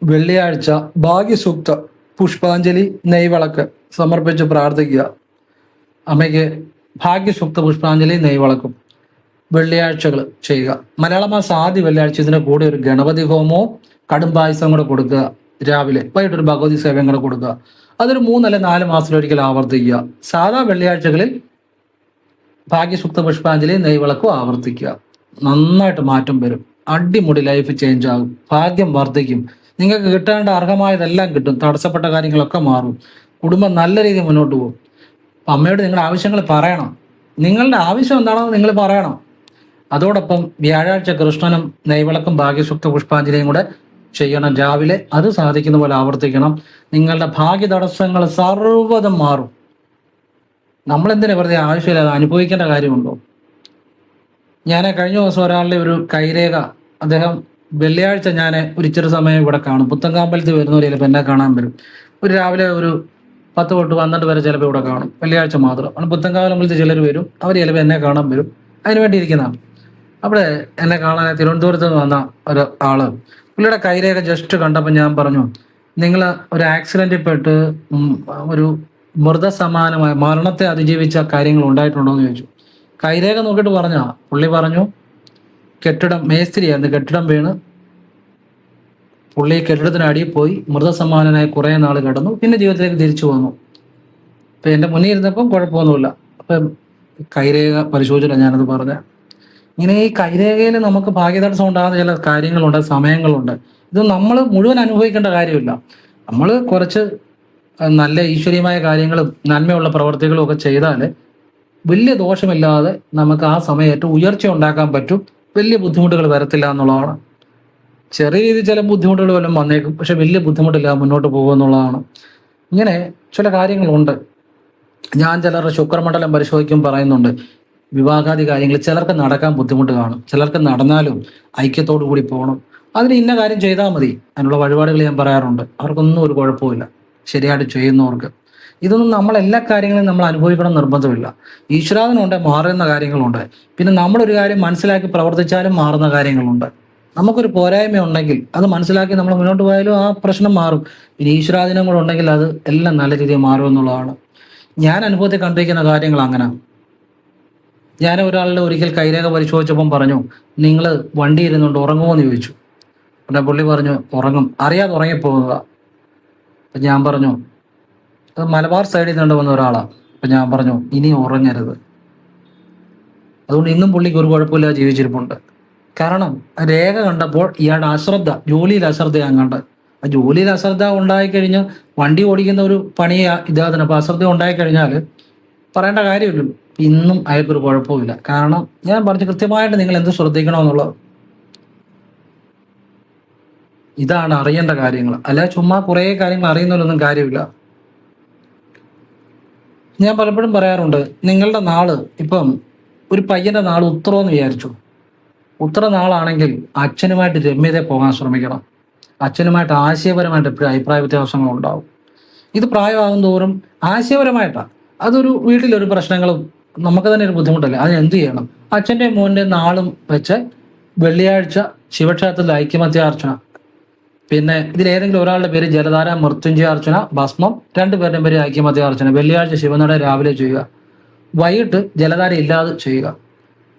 വെള്ളിയാഴ്ച ഭാഗ്യസൂക്ത പുഷ്പാഞ്ജലി നെയ്വിളക്ക് സമർപ്പിച്ച് പ്രാർത്ഥിക്കുക. അമ്മയ്ക്ക് ഭാഗ്യസൂക്ത പുഷ്പാഞ്ജലി നെയ്വിളക്കും വെള്ളിയാഴ്ചകൾ ചെയ്യുക. മലയാള മാസം ആദ്യ വെള്ളിയാഴ്ച ഇതിൻ്റെ കൂടെ ഒരു ഗണപതി ഹോമവും കടും പായസം കൂടെ കൊടുക്കുക. രാവിലെ വൈകിട്ടൊരു ഭഗവതി സേവയും കൂടെ കൊടുക്കുക. അതൊരു 3 അല്ലെങ്കിൽ 4 മാസത്തിലൊരിക്കൽ ആവർത്തിക്കുക. സാധാ വെള്ളിയാഴ്ചകളിൽ ഭാഗ്യസൂക്ത പുഷ്പാഞ്ജലി നെയ്വിളക്കും ആവർത്തിക്കുക. നന്നായിട്ട് മാറ്റം വരും, അടിമുടി ലൈഫ് ചേഞ്ച് ആകും, ഭാഗ്യം വർദ്ധിക്കും, നിങ്ങൾക്ക് കിട്ടേണ്ട അർഹമായതെല്ലാം കിട്ടും, തടസ്സപ്പെട്ട കാര്യങ്ങളൊക്കെ മാറും, കുടുംബം നല്ല രീതിയിൽ മുന്നോട്ട് പോകും. അമ്മയോട് നിങ്ങളുടെ ആവശ്യങ്ങൾ പറയണം, നിങ്ങളുടെ ആവശ്യം എന്താണെന്ന് നിങ്ങൾ പറയണം. അതോടൊപ്പം വ്യാഴാഴ്ച കൃഷ്ണനും നെയ്വിളക്കും ഭാഗ്യസൂക്ത പുഷ്പാഞ്ജലിയും കൂടെ ചെയ്യണം രാവിലെ. അത് സാധിക്കുന്ന പോലെ ആവർത്തിക്കണം. നിങ്ങളുടെ ഭാഗ്യ തടസ്സങ്ങൾ സർവ്വതും മാറും. നമ്മളെന്തിനാ വെറുതെ ആവശ്യമില്ലാതെ അനുഭവിക്കേണ്ട കാര്യമുണ്ടോ? ഞാൻ കഴിഞ്ഞ ദിവസം ഒരാളുടെ ഒരു കൈരേഖ, അദ്ദേഹം വെള്ളിയാഴ്ച ഞാൻ ഒരു ഇച്ചിരി സമയം ഇവിടെ കാണും, പുത്തങ്കാമ്പലത്തിൽ വരുന്നവർ ചിലപ്പോൾ എന്നെ കാണാൻ വരും. ഒരു രാവിലെ ഒരു 10 തൊട്ട് 12 വരെ ചിലപ്പോൾ ഇവിടെ കാണും, വെള്ളിയാഴ്ച മാത്രം. അവിടെ പുത്തങ്കാമ്പലത്തിൽ ചിലർ വരും, അവർ ചിലപ്പോൾ എന്നെ കാണാൻ വരും, അതിന് വേണ്ടി ഇരിക്കുന്നതാണ്. അവിടെ എന്നെ കാണാൻ തിരുവനന്തപുരത്ത് നിന്ന് വന്ന ഒരു ആള്, പുള്ളിയുടെ കൈരേഖ ജസ്റ്റ് കണ്ടപ്പോൾ ഞാൻ പറഞ്ഞു, നിങ്ങൾ ഒരു ആക്സിഡന്റിൽ പെട്ട് ഒരു മൃതസമാനമായ മരണത്തെ അതിജീവിച്ച കാര്യങ്ങൾ ഉണ്ടായിട്ടുണ്ടോ എന്ന് ചോദിച്ചു. കൈരേഖ നോക്കിയിട്ട് പുള്ളി പറഞ്ഞു, കെട്ടിടം മേസ്ത്രിയായിരുന്നു, കെട്ടിടം വീണ് പുള്ളി കെട്ടിടത്തിന് അടിയിൽ പോയി മൃതസമാനനായി കുറേ നാൾ കിടന്നു, പിന്നെ ജീവിതത്തിലേക്ക് തിരിച്ചു വന്നു. അപ്പം എൻ്റെ മുന്നിൽ ഇരുന്നപ്പം കുഴപ്പമൊന്നുമില്ല. അപ്പം കൈരേഖ പരിശോധിച്ചില്ല ഞാനത് പറഞ്ഞ. ഇങ്ങനെ ഈ കൈരേഖയിൽ നമുക്ക് ഭാഗ്യതടസ്സം ഉണ്ടാകുന്ന ചില കാര്യങ്ങളുണ്ട്, സമയങ്ങളുണ്ട്. ഇത് നമ്മൾ മുഴുവൻ അനുഭവിക്കേണ്ട കാര്യമില്ല. നമ്മൾ കുറച്ച് നല്ല ഈശ്വരീയമായ കാര്യങ്ങളും നന്മയുള്ള പ്രവർത്തികളും ഒക്കെ ചെയ്താൽ വലിയ ദോഷമില്ലാതെ നമുക്ക് ആ സമയത്ത് ഉയർച്ച ഉണ്ടാക്കാൻ പറ്റും, വലിയ ബുദ്ധിമുട്ടുകൾ വരത്തില്ല എന്നുള്ളതാണ്. ചെറിയ രീതിയിൽ ചില ബുദ്ധിമുട്ടുകൾ വല്ലതും വന്നേക്കും, പക്ഷെ വലിയ ബുദ്ധിമുട്ടില്ല, മുന്നോട്ട് പോകുക എന്നുള്ളതാണ്. ഇങ്ങനെ ചില കാര്യങ്ങളുണ്ട്. ഞാൻ ചിലരുടെ ശുക്രമണ്ഡലം പരിശോധിക്കും പറയുന്നുണ്ട്, വിവാഹാദി കാര്യങ്ങൾ ചിലർക്ക് നടക്കാൻ ബുദ്ധിമുട്ട് കാണും, ചിലർക്ക് നടന്നാലും ഐക്യത്തോടു കൂടി പോകണം, അതിന് ഇന്ന കാര്യം ചെയ്താൽ മതി, അതിനുള്ള വഴിപാടുകൾ ഞാൻ പറയാറുണ്ട്. അവർക്കൊന്നും ഒരു കുഴപ്പമില്ല, ശരിയായിട്ട് ചെയ്യുന്നവർക്ക്. ഇതൊന്നും നമ്മൾ എല്ലാ കാര്യങ്ങളും നമ്മൾ അനുഭവിക്കണം നിർബന്ധമില്ല. ഈശ്വരാധീനമുണ്ട്, മാറുന്ന കാര്യങ്ങളുണ്ട്. പിന്നെ നമ്മളൊരു കാര്യം മനസ്സിലാക്കി പ്രവർത്തിച്ചാലും മാറുന്ന കാര്യങ്ങളുണ്ട്. നമുക്കൊരു പോരായ്മ ഉണ്ടെങ്കിൽ അത് മനസ്സിലാക്കി നമ്മൾ മുന്നോട്ട് പോയാലും ആ പ്രശ്നം മാറും. പിന്നെ ഈശ്വരാധീനം കൂടെ ഉണ്ടെങ്കിൽ അത് എല്ലാം നല്ല രീതിയിൽ മാറും എന്നുള്ളതാണ്. ഞാൻ അനുഭവത്തിൽ കണ്ടിരിക്കുന്ന കാര്യങ്ങൾ അങ്ങനെ. ഞാൻ ഒരാളുടെ ഒരിക്കൽ കൈരേഖ പരിശോധിച്ചപ്പം പറഞ്ഞു, നിങ്ങൾ വണ്ടി ഇരുന്നുകൊണ്ട് ഉറങ്ങുമോ എന്ന് ചോദിച്ചു. പിന്നെ പുള്ളി പറഞ്ഞു, ഉറങ്ങും, അറിയാതെ ഉറങ്ങിപ്പോകുക. അപ്പം ഞാൻ പറഞ്ഞു, അത് മലബാർ സൈഡിൽ നിന്ന് വന്ന ഒരാളാണ്. അപ്പം ഞാൻ പറഞ്ഞു, ഇനി ഉറങ്ങരുത്. അതുകൊണ്ട് ഇന്നും പുള്ളിക്ക് ഒരു കുഴപ്പമില്ലാതെ ജീവിച്ചിരിപ്പുണ്ട്. കാരണം രേഖ കണ്ടപ്പോൾ ഇയാളുടെ അശ്രദ്ധ, ജോലിയിൽ അശ്രദ്ധയാണ് കണ്ടത്. ആ ജോലിയിൽ അശ്രദ്ധ ഉണ്ടായിക്കഴിഞ്ഞ് വണ്ടി ഓടിക്കുന്ന ഒരു പണിയാ ഇദ്ദേഹത്തിന്. അപ്പം അശ്രദ്ധ ഉണ്ടായിക്കഴിഞ്ഞാൽ പറയേണ്ട കാര്യമില്ലല്ലോ. ഇന്നും അയാൾക്കൊരു കുഴപ്പമില്ല. കാരണം ഞാൻ പറഞ്ഞു കൃത്യമായിട്ട് നിങ്ങൾ എന്ത് ശ്രദ്ധിക്കണമെന്നുള്ളത്. ഇതാണ് അറിയേണ്ട കാര്യങ്ങൾ. അല്ല ചുമ്മാ കുറേ കാര്യങ്ങൾ അറിയുന്നതിലൊന്നും കാര്യമില്ല. ഞാൻ പലപ്പോഴും പറയാറുണ്ട്, നിങ്ങളുടെ നാള് ഇപ്പം ഒരു പയ്യന്റെ നാള് ഉത്തരമെന്ന് വിചാരിച്ചു. ഉത്തര നാളാണെങ്കിൽ അച്ഛനുമായിട്ട് രമ്യതയെ പോകാൻ ശ്രമിക്കണം. അച്ഛനുമായിട്ട് ആശയപരമായിട്ട് എപ്പോഴും അഭിപ്രായ വ്യത്യാസങ്ങൾ ഉണ്ടാവും. ഇത് പ്രായമാകും തോറും ആശയപരമായിട്ടാണ് അതൊരു വീട്ടിലൊരു പ്രശ്നങ്ങളും നമുക്ക് തന്നെ ഒരു ബുദ്ധിമുട്ടല്ലേ, അതിന് എന്ത് ചെയ്യണം? അച്ഛൻ്റെ മോൻ്റെ നാളും വെച്ച് വെള്ളിയാഴ്ച ശിവക്ഷേത്രത്തിൽ ഐക്യമത്യാർച്ചന, പിന്നെ ഇതിലേതെങ്കിലും ഒരാളുടെ പേര് ജലധാര, മൃത്യുഞ്ജയാർച്ചന, ഭസ്മം, രണ്ടുപേരുടെയും പേര് ഐക്യമത്യാർച്ചന. വെള്ളിയാഴ്ച ശിവനട രാവിലെ ചെയ്യുക, വൈകിട്ട് ജലധാര ഇല്ലാതെ ചെയ്യുക.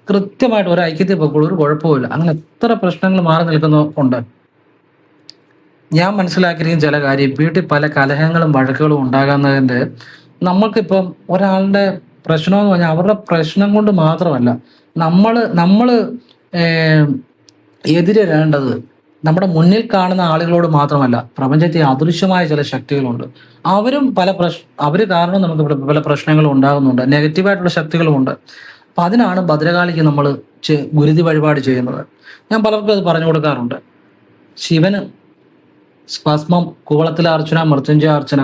കൃത്യമായിട്ട് ഒരു ഐക്യത്തിൽ പൊക്കുള്ളൂ, ഒരു കുഴപ്പമില്ല. അങ്ങനെ എത്ര പ്രശ്നങ്ങൾ മാറി നിൽക്കുന്നുണ്ട്. ഞാൻ മനസ്സിലാക്കിയിരിക്കുന്ന ചില കാര്യം, വീട്ടിൽ പല കലഹങ്ങളും വഴക്കുകളും ഉണ്ടാകുന്നതിൻ്റെ നമ്മൾക്കിപ്പം ഒരാളുടെ പ്രശ്നം എന്ന് പറഞ്ഞാൽ അവരുടെ പ്രശ്നം കൊണ്ട് മാത്രമല്ല, നമ്മൾ എതിരിടേണ്ടത് നമ്മുടെ മുന്നിൽ കാണുന്ന ആളുകളോട് മാത്രമല്ല, പ്രപഞ്ചത്തിൽ അദൃശ്യമായ ചില ശക്തികളുണ്ട്. അവർ കാരണം നമുക്ക് ഇവിടെ പല പ്രശ്നങ്ങളും ഉണ്ടാകുന്നുണ്ട്, നെഗറ്റീവായിട്ടുള്ള ശക്തികളും ഉണ്ട്. അപ്പം അതിനാണ് ഭദ്രകാളിക്ക് നമ്മൾ ഗുരുതി വഴിപാട് ചെയ്യുന്നത്. ഞാൻ പലർക്കും അത് പറഞ്ഞു കൊടുക്കാറുണ്ട്. ശിവന് ഭസ്മം, കൂവളത്തിലെ മൃത്യുഞ്ജയ അർച്ചന,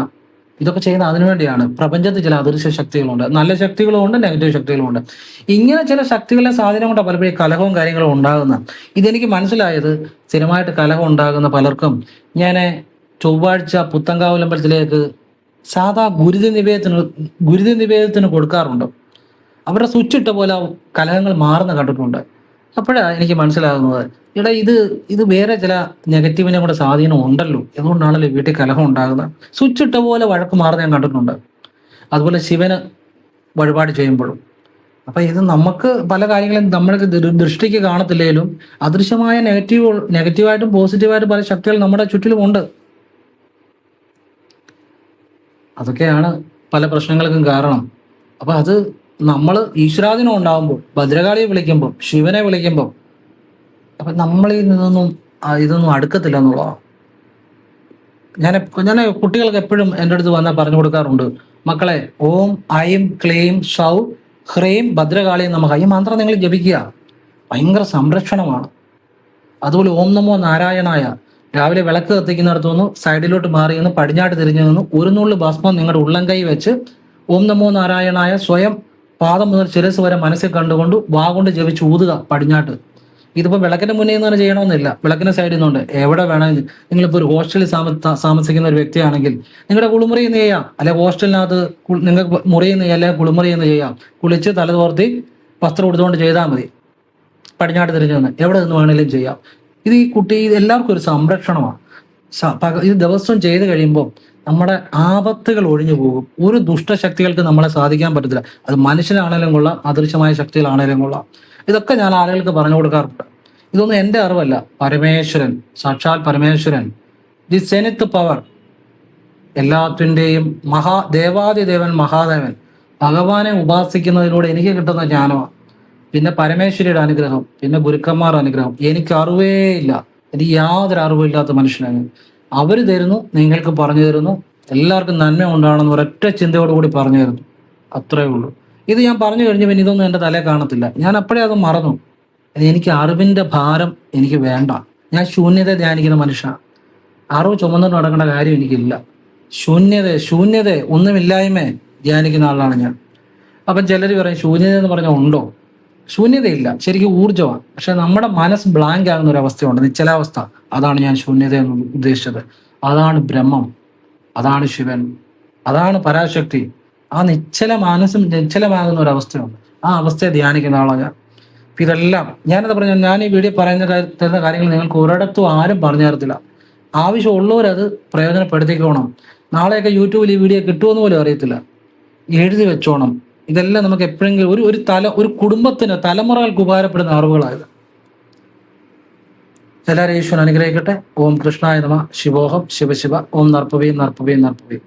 ഇതൊക്കെ ചെയ്യുന്ന അതിനുവേണ്ടിയാണ്. പ്രപഞ്ചത്തിൽ ചില അദൃശ്യ ശക്തികളുണ്ട്, നല്ല ശക്തികളും ഉണ്ട്, നെഗറ്റീവ് ശക്തികളും ഉണ്ട്. ഇങ്ങനെ ചില ശക്തികളെ സ്വാധീനം കൊണ്ടാണ് പലപ്പോഴും കലഹവും കാര്യങ്ങളും ഉണ്ടാകുന്നത്. ഇതെനിക്ക് മനസ്സിലായത്, സ്ഥിരമായിട്ട് കലഹം ഉണ്ടാകുന്ന പലർക്കും ഞാൻ ചൊവ്വാഴ്ച പുത്തങ്കാവുലമ്പലത്തിലേക്ക് സാധാ ഗുരുതി നിവേദനത്തിന് കൊടുക്കാറുണ്ട്. അവരുടെ സ്വിച്ച് ഇട്ട പോലെ കലഹങ്ങൾ മാറുന്ന കണ്ടിട്ടുണ്ട്. അപ്പോഴാണ് എനിക്ക് മനസ്സിലാകുന്നത്, ഇവിടെ ഇത് വേറെ ചില നെഗറ്റീവിനെ കൂടെ സ്വാധീനം ഉണ്ടല്ലോ, അതുകൊണ്ടാണല്ലോ വീട്ടിൽ കലഹം ഉണ്ടാകുന്നത്. സ്വിച്ച് ഇട്ട പോലെ വഴക്ക് മാറുന്ന ഞാൻ കണ്ടിട്ടുണ്ട്. അതുപോലെ ശിവന് വഴിപാട് ചെയ്യുമ്പോഴും. അപ്പം ഇത് നമുക്ക് പല കാര്യങ്ങളും നമ്മൾക്ക് ദൃഷ്ടിക്ക് കാണത്തില്ലെങ്കിലും അദൃശ്യമായ നെഗറ്റീവായിട്ടും പോസിറ്റീവായിട്ടും പല ശക്തികൾ നമ്മുടെ ചുറ്റിലും ഉണ്ട്. അതൊക്കെയാണ് പല പ്രശ്നങ്ങൾക്കും കാരണം. അപ്പം അത് നമ്മൾ ഈശ്വരാധീനം ഉണ്ടാകുമ്പോൾ, ഭദ്രകാളിയെ വിളിക്കുമ്പോൾ, ശിവനെ വിളിക്കുമ്പോൾ, അപ്പം നമ്മളിൽ ഇതൊന്നും അടുക്കത്തില്ല എന്നുള്ളതാണ്. ഞാൻ കുട്ടികൾക്ക് എപ്പോഴും എൻ്റെ അടുത്ത് വന്നാൽ പറഞ്ഞു കൊടുക്കാറുണ്ട്, മക്കളെ, ഓം ഐം ക്ലീം സൗ ഹ്രീം ഭദ്രകാളി നമഃ, ഈ മന്ത്രം നിങ്ങൾ ജപിക്കുക, ഭയങ്കര സംരക്ഷണമാണ്. അതുപോലെ ഓം നമോ നാരായണായ, രാവിലെ വിളക്ക് കത്തിക്കുന്നിടത്തു നിന്ന് സൈഡിലോട്ട് മാറി നിന്ന് പടിഞ്ഞാട്ട് തിരിഞ്ഞു നിന്ന് ഒരു നുള്ളു ഭസ്മം നിങ്ങളുടെ ഉള്ളം കൈ വെച്ച് ഓം നമോ നാരായണായ സ്വയം പാദം മുതൽ ശിരസ് വരെ മനസ്സിൽ കണ്ടുകൊണ്ട് കൊണ്ട് ജപിച്ച് ഊതുക പടിഞ്ഞാട്ട്. ഇതിപ്പോൾ വിളക്കിന്റെ മുന്നിൽ നിന്ന് തന്നെ ചെയ്യണമെന്നില്ല, വിളക്കിന്റെ സൈഡിൽ നിന്നുണ്ട് എവിടെ വേണമെങ്കിൽ. നിങ്ങളിപ്പോൾ ഒരു ഹോസ്റ്റലിൽ താമസിക്കുന്ന ഒരു വ്യക്തിയാണെങ്കിൽ നിങ്ങളുടെ കുളിമുറിയിൽ നിന്ന് ചെയ്യാം, അല്ലെങ്കിൽ ഹോസ്റ്റലിനകത്ത് നിങ്ങൾക്ക് മുറിയിൽ നിന്ന് അല്ലെങ്കിൽ കുളിമുറിയിൽ നിന്ന് ചെയ്യാം. കുളിച്ച് തലതോർത്തി വസ്ത്രം എടുത്തുകൊണ്ട് ചെയ്താൽ മതി, പടിഞ്ഞാട്ട് തിരിഞ്ഞു നിന്ന് എവിടെ നിന്ന് വേണമെങ്കിലും ചെയ്യാം. ഇത് എല്ലാവർക്കും ഒരു സംരക്ഷണമാണ്. ഇത് ദിവസവും ചെയ്ത് കഴിയുമ്പോൾ നമ്മുടെ ആപത്തുകൾ ഒഴിഞ്ഞു പോകും. ഒരു ദുഷ്ടശക്തികൾക്ക് നമ്മളെ സാധിക്കാൻ പറ്റത്തില്ല. അത് മനുഷ്യനാണേലും കൊള്ളാം, അദൃശ്യമായ ശക്തികളാണേലും കൊള്ളാം. ഇതൊക്കെ ഞാൻ ആളുകൾക്ക് പറഞ്ഞു കൊടുക്കാറുണ്ട്. ഇതൊന്നും എൻ്റെ അറിവല്ല, പരമേശ്വരൻ, സാക്ഷാൽ പരമേശ്വരൻ, ദി സെനിത്ത് പവർ, എല്ലാത്തിൻ്റെയും ദേവാദിദേവൻ, മഹാദേവൻ, ഭഗവാനെ ഉപാസിക്കുന്നതിലൂടെ എനിക്ക് കിട്ടുന്ന ജ്ഞാനമാണ്. പിന്നെ പരമേശ്വരിയുടെ അനുഗ്രഹം, പിന്നെ ഗുരുക്കന്മാരുടെ അനുഗ്രഹം. എനിക്ക് അറിവേ ഇല്ല, എനിക്ക് യാതൊരു അറിവില്ലാത്ത മനുഷ്യനാണ്. അവർ തരുന്നു, നിങ്ങൾക്ക് പറഞ്ഞു തരുന്നു, എല്ലാവർക്കും നന്മ ഉണ്ടാകണമെന്ന് ഒരൊറ്റ ചിന്തയോടുകൂടി പറഞ്ഞു തരുന്നു, അത്രേ ഉള്ളൂ. ഇത് ഞാൻ പറഞ്ഞു കഴിഞ്ഞ് പിന്നെ ഇതൊന്നും എൻ്റെ തലയിൽ കാണത്തില്ല, ഞാൻ അപ്പോഴേ അത് മറന്നു. എനിക്ക് അറിവിൻ്റെ ഭാരം എനിക്ക് വേണ്ട. ഞാൻ ശൂന്യത ധ്യാനിക്കുന്ന മനുഷ്യനാണ്. അറിവ് ചുമന്നുകൊണ്ട് നടക്കേണ്ട കാര്യം എനിക്കില്ല. ശൂന്യത ഒന്നുമില്ലായ്മ ധ്യാനിക്കുന്ന ആളാണ് ഞാൻ. അപ്പം ചിലർ പറയും ശൂന്യത എന്ന് പറഞ്ഞാൽ ഉണ്ടോ? ശൂന്യതയില്ല, ശരിക്കും ഊർജ്ജമാണ്. പക്ഷെ നമ്മുടെ മനസ്സ് ബ്ലാങ്ക് ആകുന്ന ഒരു അവസ്ഥയുണ്ട്, നിശ്ചലാവസ്ഥ. അതാണ് ഞാൻ ശൂന്യത എന്ന് ഉദ്ദേശിച്ചത്. അതാണ് ബ്രഹ്മം, അതാണ് ശിവൻ, അതാണ് പരാശക്തി. ആ നിശ്ചലമാകുന്ന ഒരു അവസ്ഥയുണ്ട്, ആ അവസ്ഥയെ ധ്യാനിക്കുന്ന ആളാണ് ഞാൻ. ഇതെല്ലാം ഞാനെന്താ പറഞ്ഞാൽ, ഞാൻ ഈ വീഡിയോ തരുന്ന കാര്യങ്ങൾ നിങ്ങൾക്ക് ഒരിടത്തും ആരും പറഞ്ഞു തരത്തില്ല. ആവശ്യമുള്ളവരത് പ്രയോജനപ്പെടുത്തിക്കോണം. നാളെയൊക്കെ യൂട്യൂബിൽ ഈ വീഡിയോ കിട്ടുമെന്ന് പോലും അറിയത്തില്ല. എഴുതി വെച്ചോണം. ഇതെല്ലാം നമുക്ക് എപ്പോഴെങ്കിലും ഒരു കുടുംബത്തിന് തലമുറകൾക്ക് ഉപകാരപ്പെടുന്ന അറിവുകളായത്. എല്ലാവരും ഈശ്വരൻ അനുഗ്രഹിക്കട്ടെ. ഓം കൃഷ്ണായ നമഃ. ശിവോഹം ശിവശിവ. ഓം നർപ്പവി നർപ്പവി നർപ്പവി.